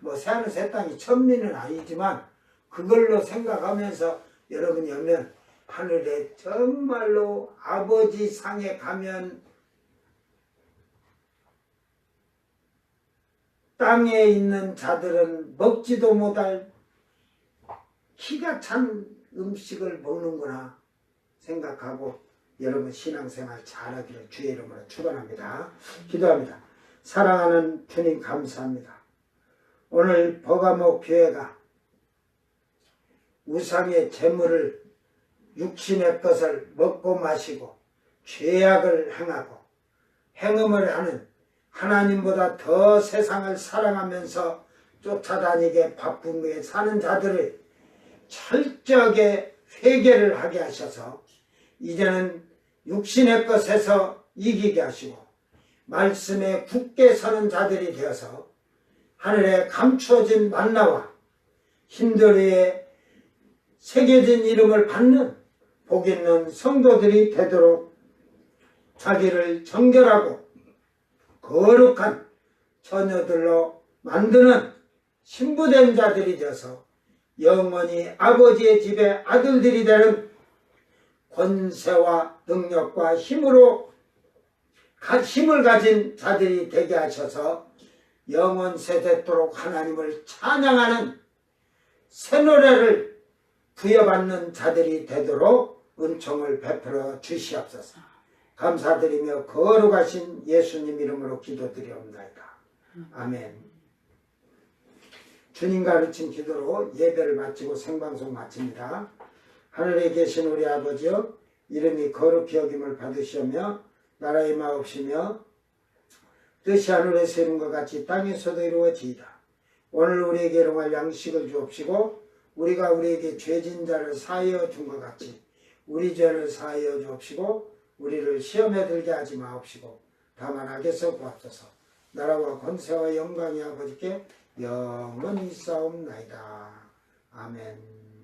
뭐 새하늘 새 땅이 천민은 아니지만 그걸로 생각하면서 여러분이 오면 하늘에 정말로 아버지 상에 가면 땅에 있는 자들은 먹지도 못할 기가 찬 음식을 먹는구나 생각하고 여러분 신앙생활 잘하기를 주의 이름으로 축원합니다. 기도합니다. 사랑하는 주님 감사합니다. 오늘 버가모 교회가 우상의 재물을 육신의 것을 먹고 마시고 죄악을 행하고 행음을 하는 하나님보다 더 세상을 사랑하면서 쫓아다니게 바쁘게 사는 자들을 철저하게 회개를 하게 하셔서 이제는 육신의 것에서 이기게 하시고 말씀에 굳게 서는 자들이 되어서 하늘에 감추어진 만나와 흰도리에 새겨진 이름을 받는 복 있는 성도들이 되도록 자기를 정결하고 거룩한 처녀들로 만드는 신부된 자들이 되어서 영원히 아버지의 집의 아들들이 되는 권세와 능력과 힘을 가진 자들이 되게 하셔서 영원 세대토록 하나님을 찬양하는 새 노래를 부여받는 자들이 되도록 은총을 베풀어 주시옵소서. 감사드리며 거룩하신 예수님 이름으로 기도드리옵나이다. 아멘. 주님 가르친 기도로 예배를 마치고 생방송 마칩니다. 하늘에 계신 우리 아버지여, 이름이 거룩히 여김을 받으시오며 나라의 마옵시며 뜻이 하늘에서 이룬 것 같이 땅에서도 이루어지이다. 오늘 우리에게 일용할 양식을 주옵시고 우리가 우리에게 죄진 자를 사하여 준 것 같이 우리 죄를 사하여 주옵시고 우리를 시험에 들게 하지 마옵시고 다만 악에서 구하소서. 나라와 권세와 영광이 아버지께 영원히 있사옵나이다. 아멘.